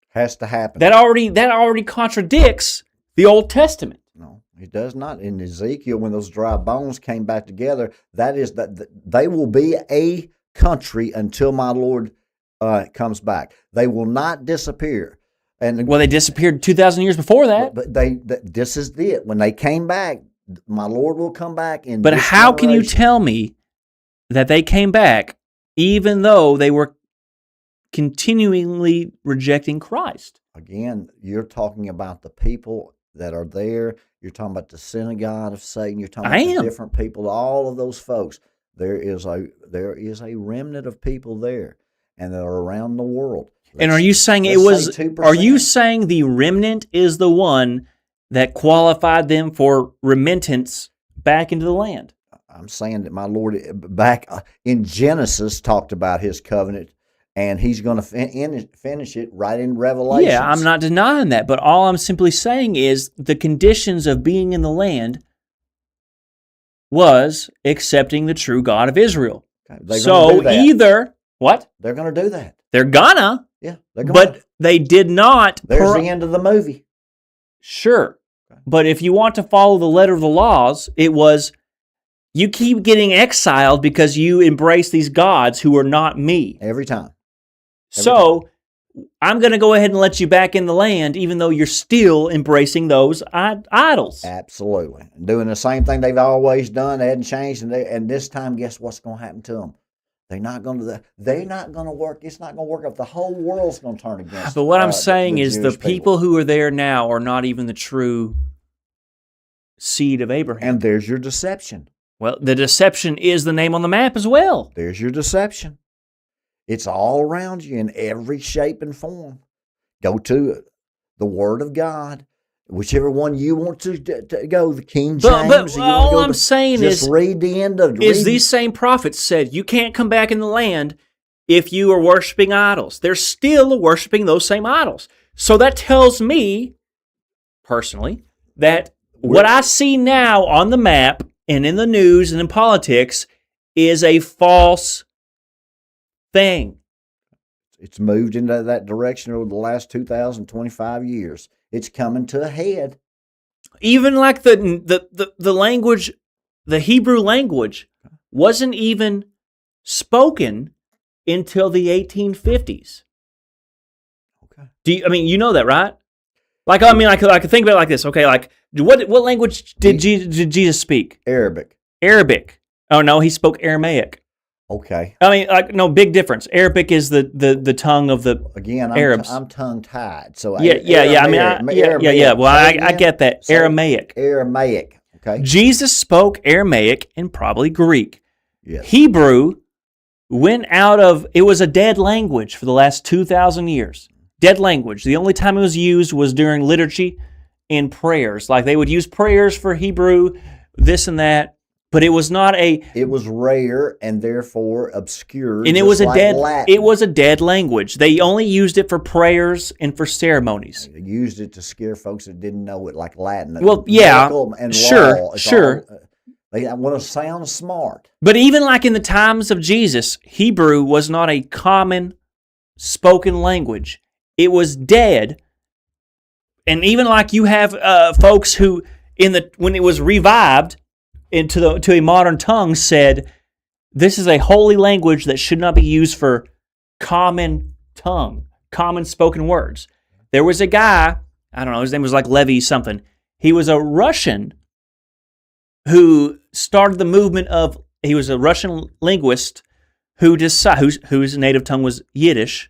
Has to happen. That already contradicts the Old Testament. No, it does not. In Ezekiel, when those dry bones came back together, that is that they will be a country until my Lord comes back. They will not disappear. And well, they disappeared 2,000 years before that. But this is it. When they came back, my Lord will come back. But how can you tell me that they came back even though they were continually rejecting Christ? Again, you're talking about the people that are there. You're talking about the synagogue of Satan. You're talking about the different people, all of those folks. There is a remnant of people there, and they're around the world. And are you saying it was? Are you saying the remnant is the one that qualified them for remittance back into the land? I'm saying that my Lord back in Genesis talked about his covenant, and he's going to finish it right in Revelation. Yeah, I'm not denying that, but all I'm simply saying is the conditions of being in the land was accepting the true God of Israel. Okay, so either what? They're going to do that. They're gonna. Yeah, they're gonna. But they did not. There's the end of the movie. Sure. Okay. But if you want to follow the letter of the laws, it was you keep getting exiled because you embrace these gods who are not me. Every time. I'm going to go ahead and let you back in the land, even though you're still embracing those idols. Absolutely. Doing the same thing they've always done. They hadn't changed. And this time, guess what's going to happen to them? They're not going to work. It's not going to work if the whole world's going to turn against them. But what I'm saying is the people who are there now are not even the true seed of Abraham. And there's your deception. Well, the deception is the name on the map as well. There's your deception. It's all around you in every shape and form. Go to the Word of God, whichever one you want to go, the King James. But all I'm saying is, just read the end of it. These same prophets said, you can't come back in the land if you are worshiping idols. They're still worshiping those same idols. So that tells me, personally, that what I see now on the map and in the news and in politics is a false thing. It's moved into that direction over the last 2,025 years. It's coming to a head. Even like the language, the Hebrew language, wasn't even spoken until the 1850s. Okay. You know that, right? Like, I could think about it like this. Okay, like what language did Jesus speak? Arabic. Oh no, he spoke Aramaic. Okay. Big difference. Arabic is the tongue of the Arabs. I'm tongue tied. So yeah. Well, I get that. So Aramaic. Okay. Jesus spoke Aramaic and probably Greek. Yes. Hebrew went out of. It was a dead language for the last 2,000 years. Dead language. The only time it was used was during liturgy and prayers. Like they would use prayers for Hebrew, this and that. But it was not a. It was rare and therefore obscure. And it was It was a dead language. They only used it for prayers and for ceremonies. They used it to scare folks that didn't know it, like Latin. Well, yeah, and sure. They want to sound smart. But even like in the times of Jesus, Hebrew was not a common spoken language. It was dead. And even like you have folks who when it was revived. To a modern tongue said This is a holy language that should not be used for common tongue, common spoken words. There was a guy, I don't know, his name was like Levy something. He was a Russian who started the movement of, he was a Russian linguist whose native tongue was Yiddish,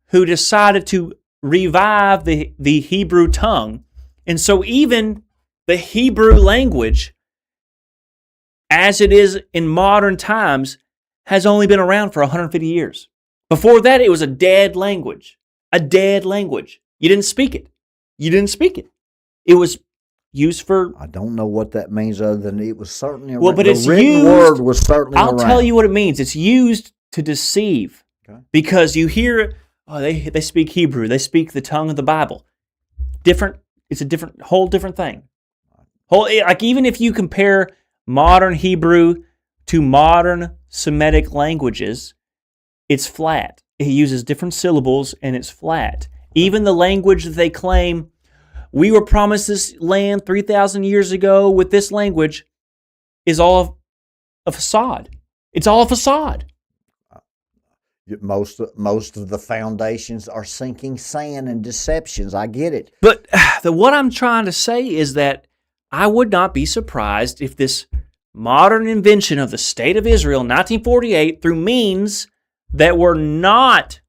who decided to revive the Hebrew tongue. And so even the Hebrew language, as it is in modern times, has only been around for 150 years. Before that, it was a dead language. A dead language. You didn't speak it. It was used for... I don't know what that means other than it was certainly around. Well, but it's the written used, word was certainly I'll around. tell you what it means. It's used to deceive. Okay. Because you hear, oh, they speak Hebrew. They speak the tongue of the Bible. Different. It's a whole different thing. Like even if you compare modern Hebrew to modern Semitic languages, it's flat. It uses different syllables and it's flat. Even the language that they claim, we were promised this land 3,000 years ago with this language, is all a facade. It's all a facade. Most of the foundations are sinking sand and deceptions. I get it. But what I'm trying to say is that I would not be surprised if this modern invention of the State of Israel in 1948, through means that were not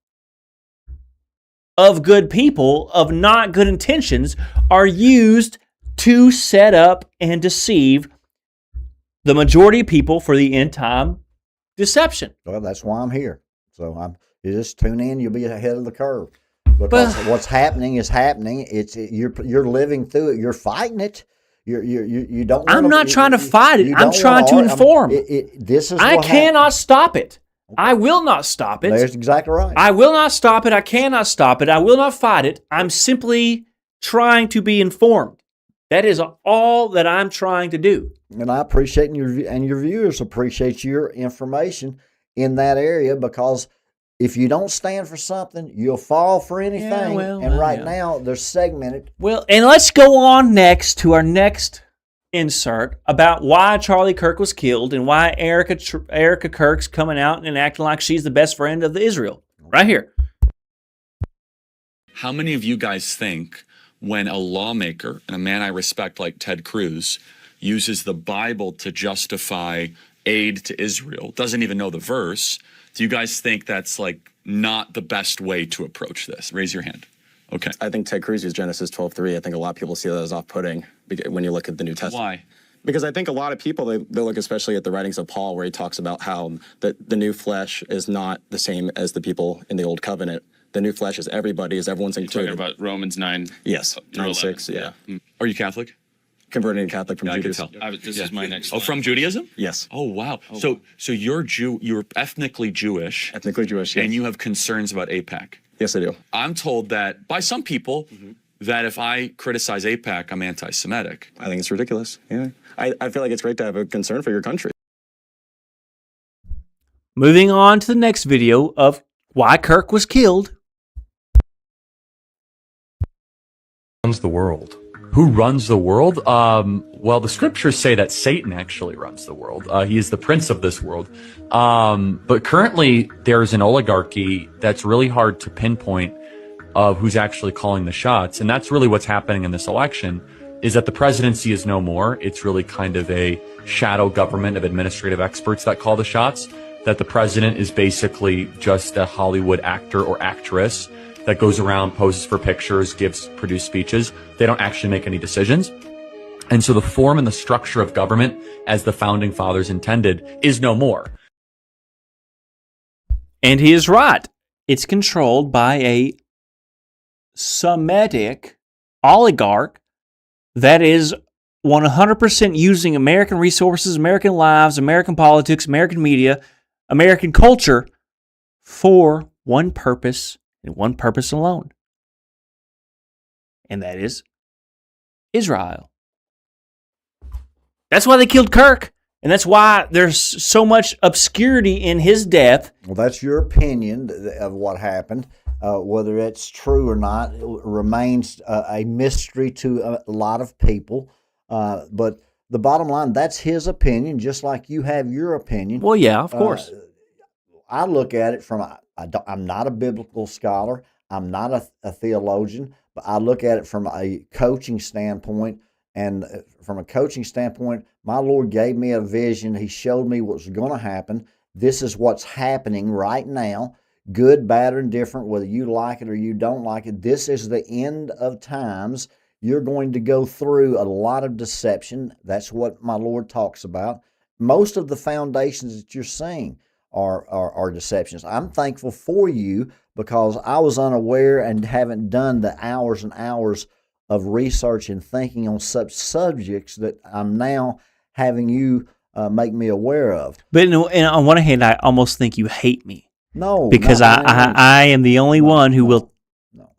of good people, of not good intentions, are used to set up and deceive the majority of people for the end time deception. Well, that's why I'm here. So you just tune in. You'll be ahead of the curve because what's happening is happening. You're living through it. You're fighting it. You don't. I'm not trying to fight it. I'm trying to inform. I cannot stop it. I will not stop it. That's exactly right. I will not stop it. I cannot stop it. I will not fight it. I'm simply trying to be informed. That is all that I'm trying to do. And I appreciate and your viewers appreciate your information in that area, because if you don't stand for something, you'll fall for anything. Now they're segmented. Well, and let's go on next to our next insert about why Charlie Kirk was killed and why Erica Kirk's coming out and acting like she's the best friend of Israel. Right here. How many of you guys think when a lawmaker and a man I respect like Ted Cruz uses the Bible to justify aid to Israel, doesn't even know the verse, do you guys think that's like not the best way to approach this? Raise your hand. Okay. I think Ted Cruz used Genesis 12:3. I think a lot of people see that as off-putting when you look at the New Testament. Why? Because I think a lot of people, they look especially at the writings of Paul, where he talks about how the new flesh is not the same as the people in the old covenant. The new flesh is everybody, is everyone's included. You're talking about Romans 9? Yes, 9:6, yeah. Are you Catholic? Converting to Catholic from Judaism. I can tell. This is my next. Oh, from Judaism? Yes. Oh, wow. So you're you're ethnically Jewish. Ethnically Jewish, yes. And you have concerns about AIPAC. Yes, I do. I'm told that by some people that if I criticize AIPAC, I'm anti-Semitic. I think it's ridiculous. Yeah. I feel like it's great to have a concern for your country. Moving on to the next video of why Kirk was killed. Runs the world. Who runs the world? Well, the scriptures say that Satan actually runs the world. He is the prince of this world. But currently, there's an oligarchy that's really hard to pinpoint of who's actually calling the shots. And that's really what's happening in this election, is that the presidency is no more. It's really kind of a shadow government of administrative experts that call the shots, that the president is basically just a Hollywood actor or actress that goes around, poses for pictures, produce speeches. They don't actually make any decisions. And so the form and the structure of government, as the founding fathers intended, is no more. And he is right. It's controlled by a Semitic oligarch that is 100% using American resources, American lives, American politics, American media, American culture for one purpose and one purpose alone. And that is Israel. That's why they killed Kirk. And that's why there's so much obscurity in his death. Well, that's your opinion of what happened. Whether it's true or not, it remains a mystery to a lot of people. But the bottom line, that's his opinion, just like you have your opinion. Well, yeah, of course. I look at it from, I'm not a biblical scholar. I'm not a theologian, but I look at it from a coaching standpoint. And from a coaching standpoint, my Lord gave me a vision. He showed me what was going to happen. This is what's happening right now, good, bad, or indifferent, whether you like it or you don't like it. This is the end of times. You're going to go through a lot of deception. That's what my Lord talks about. Most of the foundations that you're seeing are deceptions. I'm thankful for you because I was unaware and haven't done the hours and hours of research and thinking on such subjects that I'm now having you make me aware of. But on one hand, I almost think you hate me. No, because I am the only one who will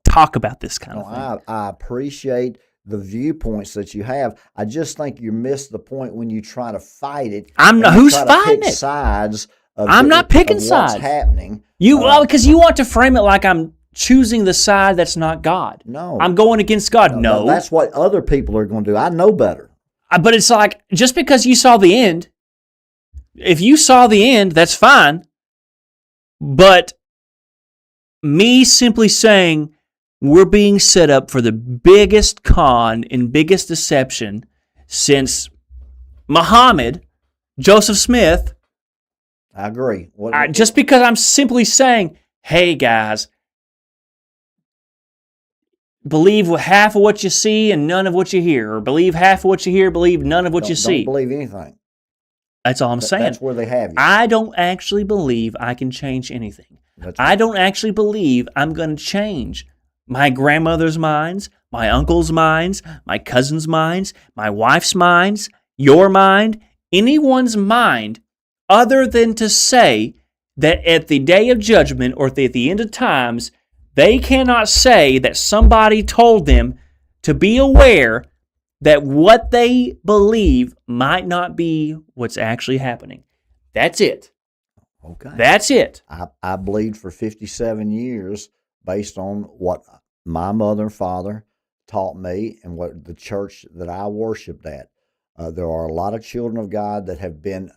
talk about this kind of thing. I appreciate the viewpoints that you have. I just think you miss the point when you try to fight it. I'm not. Who's fighting pick it? Sides. I'm not picking sides. What's happening? Because you want to frame it like I'm choosing the side that's not God. No, I'm going against God. No, that's what other people are going to do. I know better. But it's like, just because you saw the end, if you saw the end, that's fine. But me simply saying we're being set up for the biggest con and biggest deception since Muhammad, Joseph Smith. I agree. Just because I'm simply saying, hey guys, believe half of what you see and none of what you hear, or believe half of what you hear, believe none of what you see. Don't believe anything. That's all I'm saying. That's where they have you. I don't actually believe I can change anything. I don't actually believe I'm going to change my grandmother's minds, my uncle's minds, my cousin's minds, my wife's minds, your mind, anyone's mind, other than to say that at the day of judgment or at the end of times, they cannot say that somebody told them to be aware that what they believe might not be what's actually happening. That's it. Okay. That's it. I believed for 57 years based on what my mother and father taught me and what the church that I worshiped at. There are a lot of children of God that have been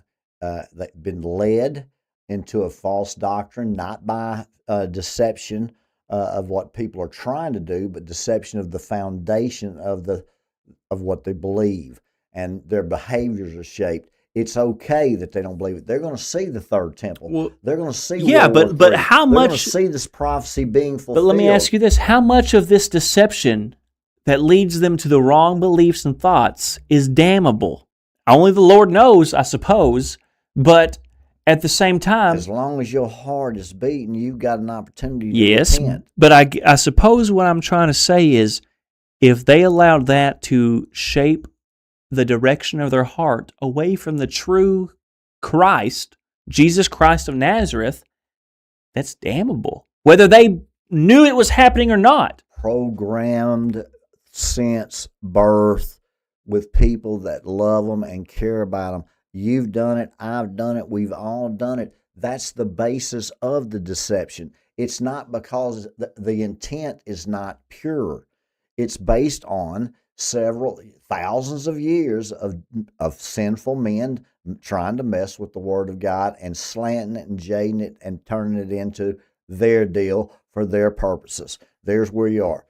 led into a false doctrine, not by deception of what people are trying to do, but deception of the foundation of what they believe, and their behaviors are shaped. It's okay that they don't believe it. They're going to see the third temple. Well, they're going to see. Yeah, World but War III. how They're much? Going to see this prophecy being fulfilled. But let me ask you this: how much of this deception that leads them to the wrong beliefs and thoughts is damnable? Only the Lord knows, I suppose. But at the same time, as long as your heart is beating, you've got an opportunity to yes, repent. But I suppose what I'm trying to say is, if they allowed that to shape the direction of their heart away from the true Christ, Jesus Christ of Nazareth, that's damnable. Whether they knew it was happening or not. Programmed since birth with people that love them and care about them. You've done it. I've done it. We've all done it. That's the basis of the deception. It's not because the intent is not pure. It's based on several thousands of years of sinful men trying to mess with the Word of God and slanting it and jading it and turning it into their deal for their purposes. There's where you are.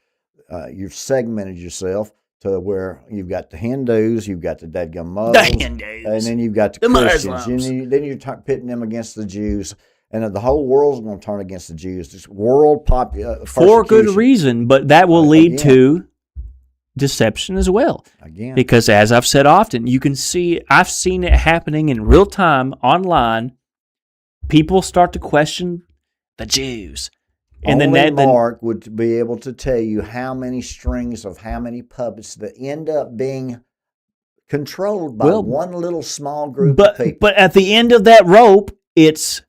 You've segmented yourself to where you've got the Hindus, you've got the dadgum Muslims, and then you've got the Christians. Then you're pitting them against the Jews. And the whole world's going to turn against the Jews. This world for good reason, but that will lead to deception as well. Again. Because as I've said often, you can see, I've seen it happening in real time online. People start to question the Jews. And Only then Mark would be able to tell you how many strings of how many puppets that end up being controlled by one little small group of people. But at the end of that rope, it's,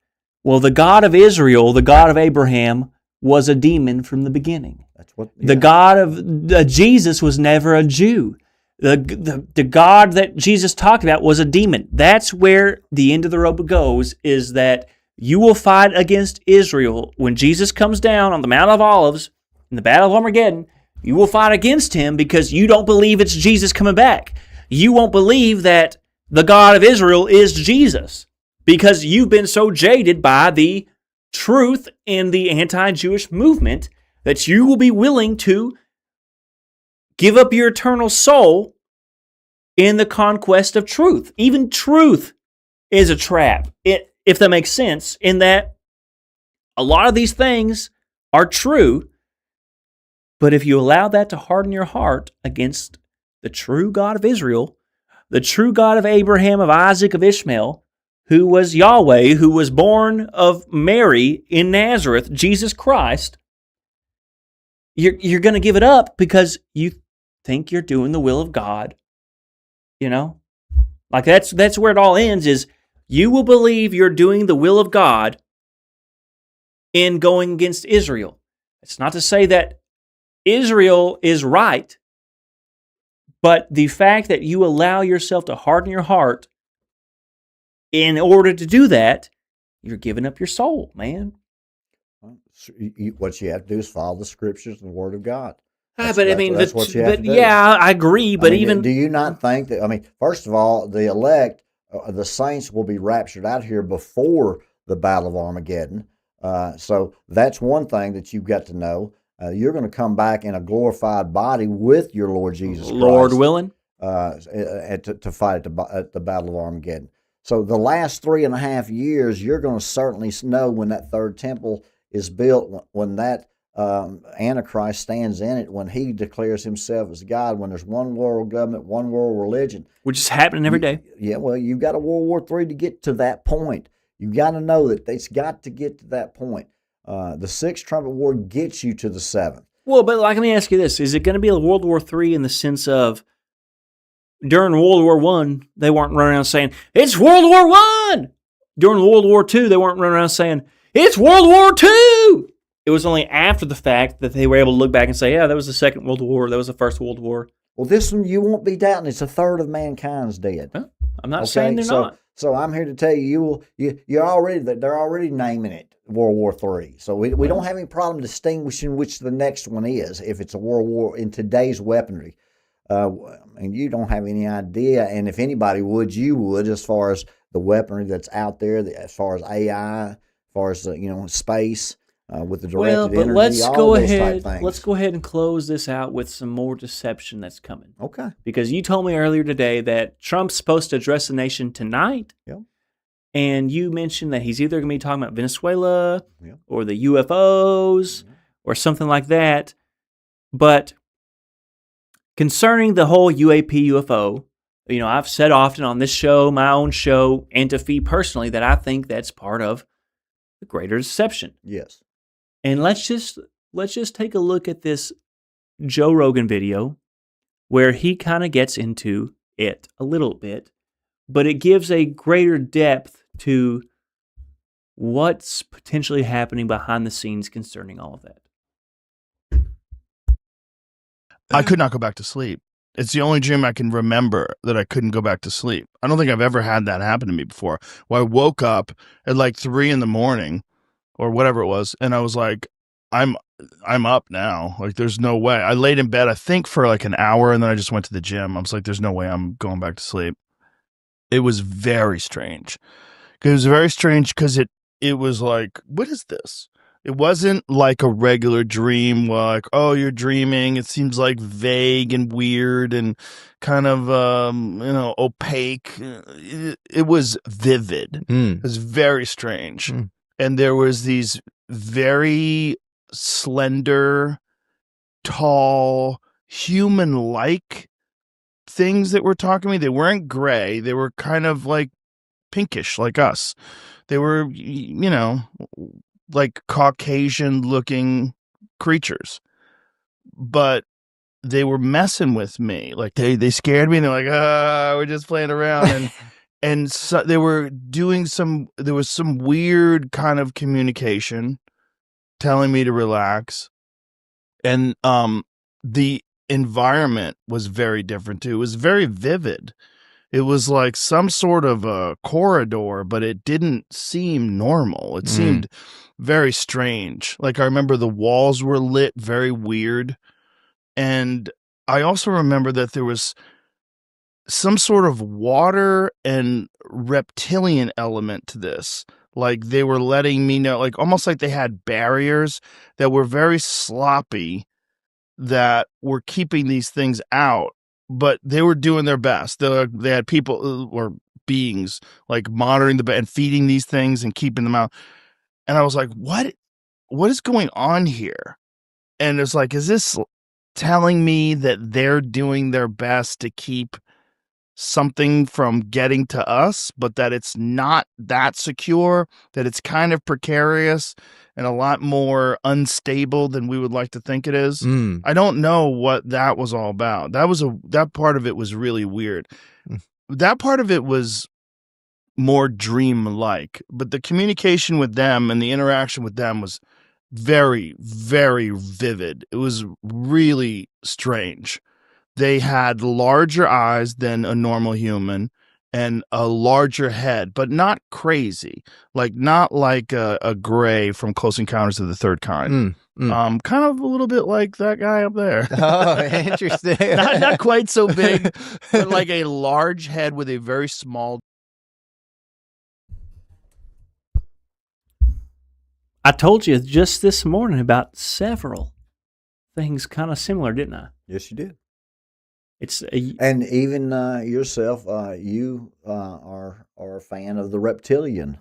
well, the God of Israel, the God of Abraham, was a demon from the beginning. That's what the God of Jesus was never a Jew. The God that Jesus talked about was a demon. That's where the end of the rope goes, is that you will fight against Israel when Jesus comes down on the Mount of Olives in the Battle of Armageddon. You will fight against him because you don't believe it's Jesus coming back. you won't believe that the God of Israel is Jesus because you've been so jaded by the truth in the anti-Jewish movement that you will be willing to give up your eternal soul in the conquest of truth. Even truth is a trap, if that makes sense, in that a lot of these things are true, but if you allow that to harden your heart against the true God of Israel, the true God of Abraham, of Isaac, of Ishmael, who was Yahweh, who was born of Mary in Nazareth, Jesus Christ, you're going to give it up because you think you're doing the will of God. You know? Like that's where it all ends, is you will believe you're doing the will of God in going against Israel. It's not to say that Israel is right, but the fact that you allow yourself to harden your heart in order to do that, you're giving up your soul, man. What you have to do is follow the scriptures and the Word of God. But I mean, that's what you have to do. Yeah, I agree. But even do you not think that? I mean, first of all, the elect, the saints, will be raptured out here before the Battle of Armageddon. So that's one thing that you've got to know. You're going to come back in a glorified body with your Lord Jesus Christ, Lord willing, to fight at the Battle of Armageddon. So the last 3.5 years, you're going to certainly know when that third temple is built, when that Antichrist stands in it, when he declares himself as God, when there's one world government, one world religion. Which is happening every day. Yeah, well, you've got a World War III to get to that point. You've got to know that it's got to get to that point. The sixth trumpet war gets you to the seventh. Well, but like, let me ask you this. Is it going to be a World War III in the sense of during World War I, they weren't running around saying, it's World War I. During World War II, they weren't running around saying, it's World War II. It was only after the fact that they were able to look back and say, yeah, that was the Second World War. That was the First World War. Well, this one you won't be doubting. It's a third of mankind's dead. Huh? I'm not saying they're not. So I'm here to tell you, they're already naming it World War III. So we don't have any problem distinguishing which the next one is, if it's a World War in today's weaponry. And you don't have any idea, and if anybody would, you would, as far as the weaponry that's out there, as far as AI, as far as space, with the directed energy, let's all go those ahead. type things. Let's go ahead and close this out with some more deception that's coming. Okay. Because you told me earlier today that Trump's supposed to address the nation tonight. Yep. And you mentioned that he's either going to be talking about Venezuela or the UFOs or something like that. But concerning the whole UAP UFO, I've said often on this show, my own show, and to Phee personally, that I think that's part of the greater deception. Yes. And let's just take a look at this Joe Rogan video where he kind of gets into it a little bit, but it gives a greater depth to what's potentially happening behind the scenes concerning all of that. I could not go back to sleep. It's the only dream I can remember that I couldn't go back to sleep. I don't think I've ever had that happen to me before. Where I woke up at like 3 a.m. or whatever it was, and I was like, I'm up now. Like, there's no way. I laid in bed, I think, for like an hour, and then I just went to the gym. I was like, there's no way I'm going back to sleep. It was very strange. It was very strange because it was like, what is this? It wasn't like a regular dream, like, oh, you're dreaming. It seems like vague and weird and kind of, opaque. It was vivid. It was very strange. And there was these very slender, tall, human-like things that were talking to me. They weren't gray. They were kind of like pinkish, like us. They were, like Caucasian-looking creatures. But they were messing with me. Like, they scared me, and they're like, we're just playing around. And so they were doing there was some weird kind of communication telling me to relax. And the environment was very different too. It was very vivid. It was like some sort of a corridor, but it didn't seem normal. It seemed very strange. Like, I remember the walls were lit very weird. And I also remember that there was some sort of water and reptilian element to this. Like they were letting me know, like almost like they had barriers that were very sloppy that were keeping these things out, but they were doing their best. They had people or beings like monitoring and feeding these things and keeping them out. And I was like, what is going on here? And it's like, is this telling me that they're doing their best to keep something from getting to us, but that it's not that secure, that it's kind of precarious and a lot more unstable than we would like to think it is? I don't know what that was all about. That part of it was really weird. That part of it was more dream-like, but the communication with them and the interaction with them was very, very vivid. It was really strange. They had larger eyes than a normal human and a larger head, but not crazy. Like not like a Gray from Close Encounters of the Third Kind. Kind of a little bit like that guy up there. Oh, interesting. not quite so big, but like a large head with a very small. I told you just this morning about several things kind of similar, didn't I? Yes, you did. It's and even yourself, you are a fan of the reptilian.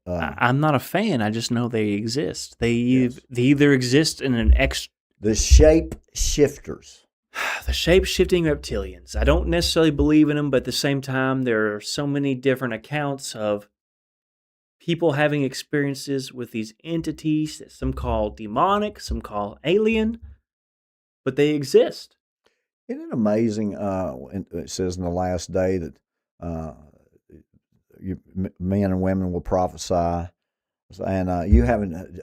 I'm not a fan. I just know they exist. They either exist in an the shape shifters. The shape-shifting reptilians. I don't necessarily believe in them, but at the same time, there are so many different accounts of people having experiences with these entities that some call demonic, some call alien, but they exist. Isn't it amazing? It says in the last day that men and women will prophesy, and you having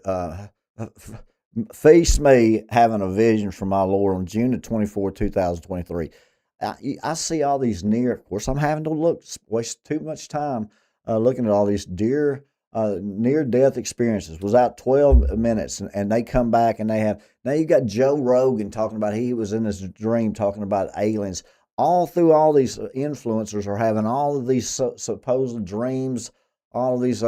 Phee Smee having a vision from my Lord on June the 24th, 2023. I see all these of course, I'm having to waste too much time looking at all these near-death experiences. Was out 12 minutes, and they come back and now you got Joe Rogan talking about he was in his dream talking about aliens. All through all these influencers are having all of these supposed dreams, all of these.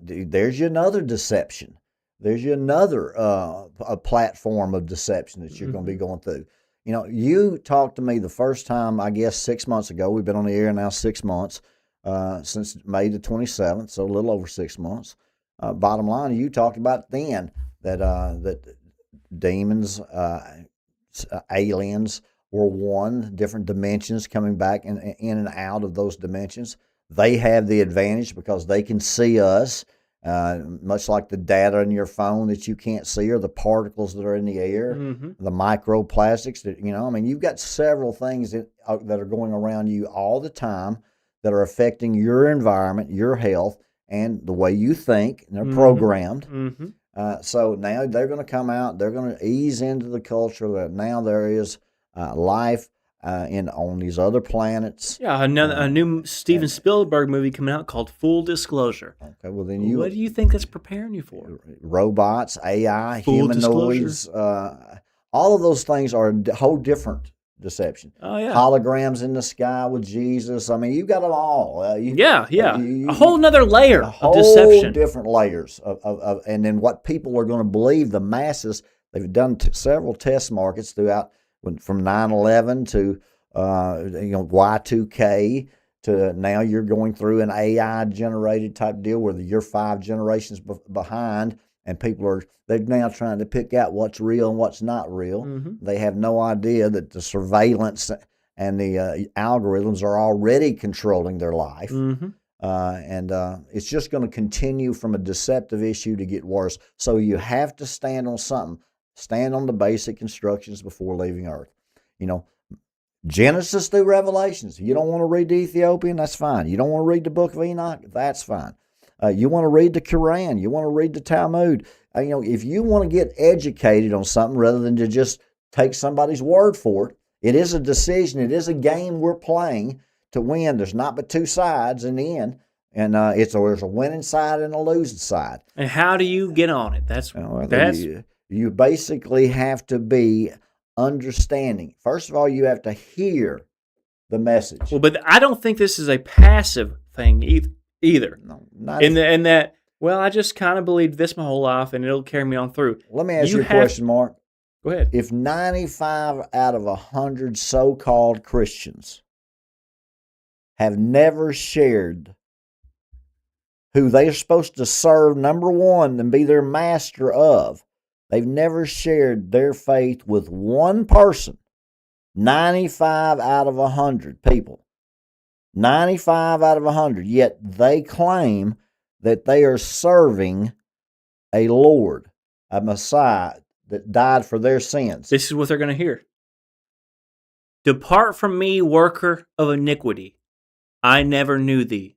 There's you another deception. There's you another a platform of deception that you're going to be going through. You know, you talked to me the first time, I guess 6 months ago. We've been on the air now 6 months. Since May the 27th, so a little over 6 months. Bottom line, you talked about then that demons, aliens were one, different dimensions coming back in and out of those dimensions. They have the advantage because they can see us, much like the data in your phone that you can't see or the particles that are in the air, the microplastics. You've got several things that are going around you all the time that are affecting your environment, your health, and the way you think. And they're programmed. So now they're going to come out. They're going to ease into the culture that now there is life on these other planets. Yeah, a new Steven Spielberg movie coming out called Full Disclosure. Okay, well then what do you think that's preparing you for? Robots, AI, Full humanoids, all of those things are a whole different deception. Oh yeah, holograms in the sky with Jesus. I mean, you've got them all. A whole nother layer of deception. Different layers of and then what people are going to believe. The masses. They've done several test markets throughout from 9/11 to Y2K to now you're going through an AI generated type deal where you're 5 generations behind. And they're now trying to pick out what's real and what's not real. They have no idea that the surveillance and the algorithms are already controlling their life. And it's just going to continue from a deceptive issue to get worse. So you have to stand on something. Stand on the basic instructions before leaving Earth. Genesis through Revelations. You don't want to read the Ethiopian? That's fine. You don't want to read the Book of Enoch? That's fine. You want to read the Quran, you want to read the Talmud. If you want to get educated on something rather than to just take somebody's word for it, it is a decision. It is a game we're playing to win. There's not but 2 sides in the end, and there's a winning side and a losing side. And how do you get on it? You basically have to be understanding. First of all, you have to hear the message. Well, but I don't think this is a passive thing either. No, not in that, well, I just kind of believed this my whole life, and it'll carry me on through. Let me ask you a question, Mark. Go ahead. If 95 out of 100 so-called Christians have never shared who they are supposed to serve, number one, and be their master of, they've never shared their faith with one person, 95 out of 100 people, 95 out of 100, yet they claim that they are serving a Lord, a Messiah that died for their sins. This is what they're going to hear. Depart from me, worker of iniquity. I never knew thee.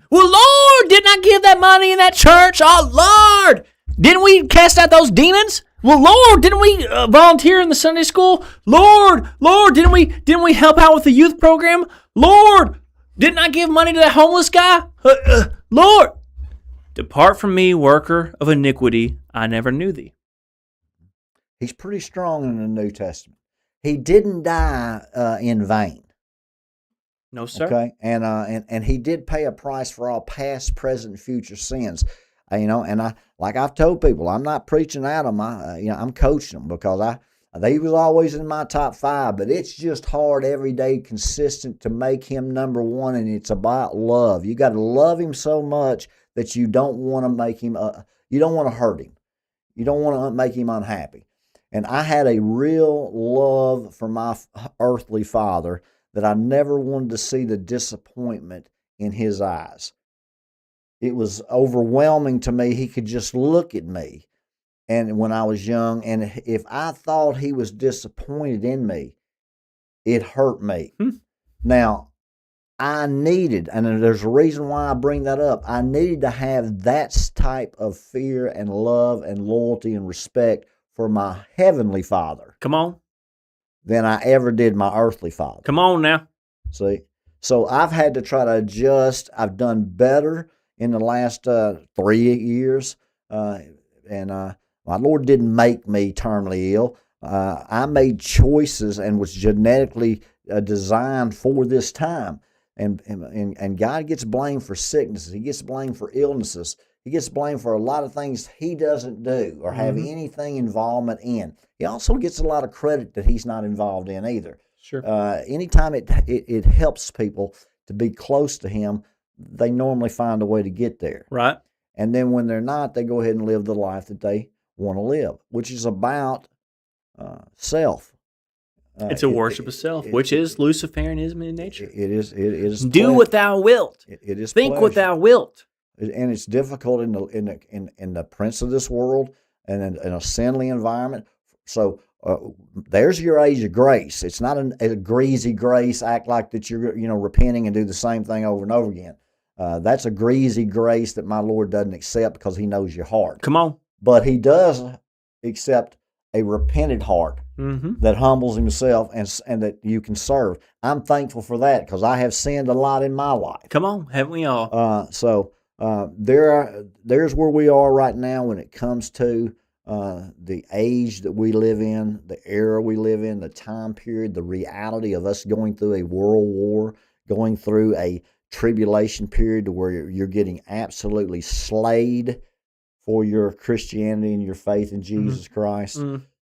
Well, Lord, didn't I give that money in that church? Oh, Lord, didn't we cast out those demons? Well, Lord, didn't we volunteer in the Sunday school? Lord, didn't we help out with the youth program? Lord, didn't I give money to that homeless guy? Lord, depart from me, worker of iniquity. I never knew thee. He's pretty strong in the New Testament. He didn't die in vain. No, sir. Okay, and he did pay a price for all past, present, and future sins. And I've told people, I'm not preaching at them. I'm coaching them because they was always in my top 5. But it's just hard every day, consistent to make him number one, and it's about love. You got to love him so much that you don't want to make him. You don't want to hurt him. You don't want to make him unhappy. And I had a real love for my earthly father that I never wanted to see the disappointment in his eyes. It was overwhelming to me. He could just look at me, and when I was young, and if I thought he was disappointed in me, it hurt me. Now, I needed, and there's a reason why I bring that up, I needed to have that type of fear and love and loyalty and respect for my heavenly Father. Come on. Than I ever did my earthly father. Come on now. See? So I've had to try to adjust. I've done better in the last 3 years. And my Lord didn't make me terminally ill. I made choices and was genetically designed for this time. And God gets blamed for sicknesses. He gets blamed for illnesses. He gets blamed for a lot of things he doesn't do or have anything involvement in. He also gets a lot of credit that he's not involved in either. Sure. Anytime it helps people to be close to him, they normally find a way to get there. Right. And then when they're not, they go ahead and live the life that they want to live, which is about self. It's a worship of self, which is Luciferianism in nature. It is. Do what thou wilt. It is. Think what thou wilt. And it's difficult in the prince of this world and in a sinly environment. So there's your age of grace. It's not a greasy grace. Act like that you're repenting and do the same thing over and over again. That's a greasy grace that my Lord doesn't accept because he knows your heart. Come on. But he does accept a repentant heart that humbles himself and that you can serve. I'm thankful for that because I have sinned a lot in my life. Come on, haven't we all? There's where we are right now when it comes to the age that we live in, the era we live in, the time period, the reality of us going through a world war, going through a tribulation period to where you're getting absolutely slayed for your Christianity and your faith in Jesus Christ.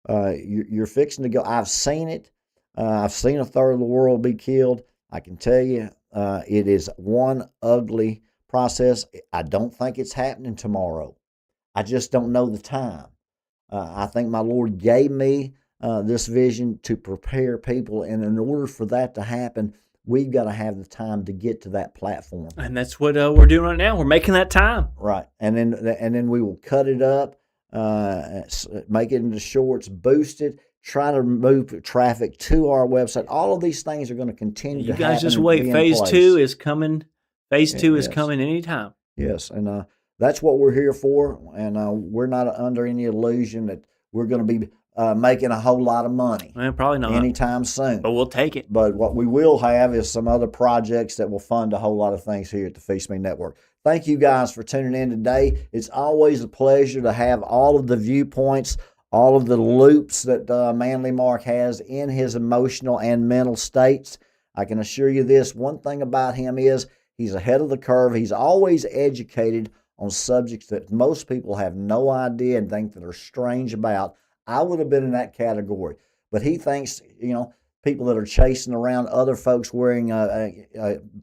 You're fixing to go. I've seen it. I've seen a third of the world be killed. I can tell you it is one ugly process. I don't think it's happening tomorrow. I just don't know the time. I think my Lord gave me this vision to prepare people, and in order for that to happen, we've got to have the time to get to that platform. And that's what we're doing right now. We're making that time. Right, and then we will cut it up, make it into shorts, boost it, try to move traffic to our website. All of these things are going to continue. You guys just wait. Phase 2 is coming. Phase 2 is coming anytime. Yes, and that's what we're here for, and we're not under any illusion that we're going to be making a whole lot of money. Well, probably not anytime soon. But we'll take it. But what we will have is some other projects that will fund a whole lot of things here at the Phee Smee Network. Thank you guys for tuning in today. It's always a pleasure to have all of the viewpoints, all of the loops that Manly Mark has in his emotional and mental states. I can assure you this, one thing about him is he's ahead of the curve. He's always educated on subjects that most people have no idea and think that are strange about. I would have been in that category. But he thinks, people that are chasing around other folks wearing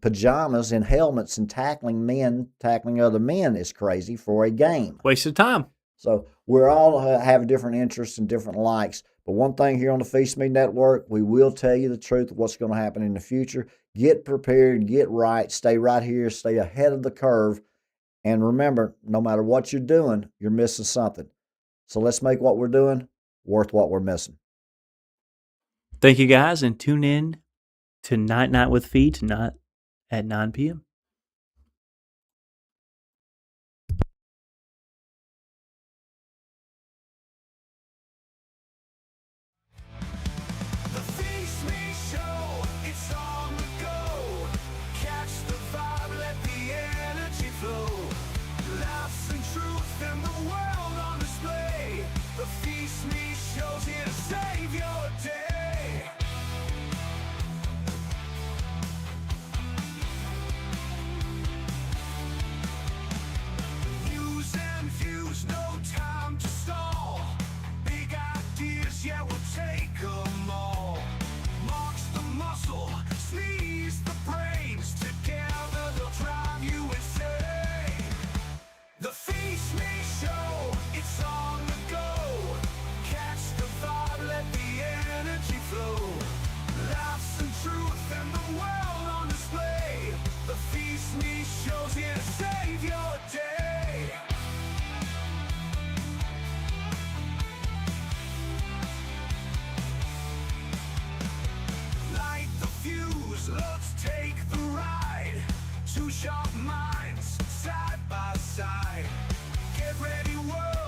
pajamas and helmets and tackling other men is crazy for a game. Waste of time. So we're all have different interests and different likes. But one thing here on the Phee Smee Network, we will tell you the truth of what's going to happen in the future. Get prepared, get right, stay right here, stay ahead of the curve. And remember, no matter what you're doing, you're missing something. So let's make what we're doing worth what we're missing. Thank you, guys, and tune in to Night with Phee tonight at 9 p.m. The Phee Smee Show, it's on the go. Catch the vibe, let the energy flow. Laughs and truth and the world on display. The Phee Smee Show's here to save your day. News and views, no time to stall. Big ideas, yeah, we'll take 'em all. Marks the muscle, sneeze the brains. Together they'll drive you insane. The Phee Smee Show, it's on the go. Catch the vibe, let the energy flow. Laughs and truth and the world on display. The Phee Smee Show's here to save your day. Light the fuse, let's take the ride. Two sharp minds, side by side. Get ready, world.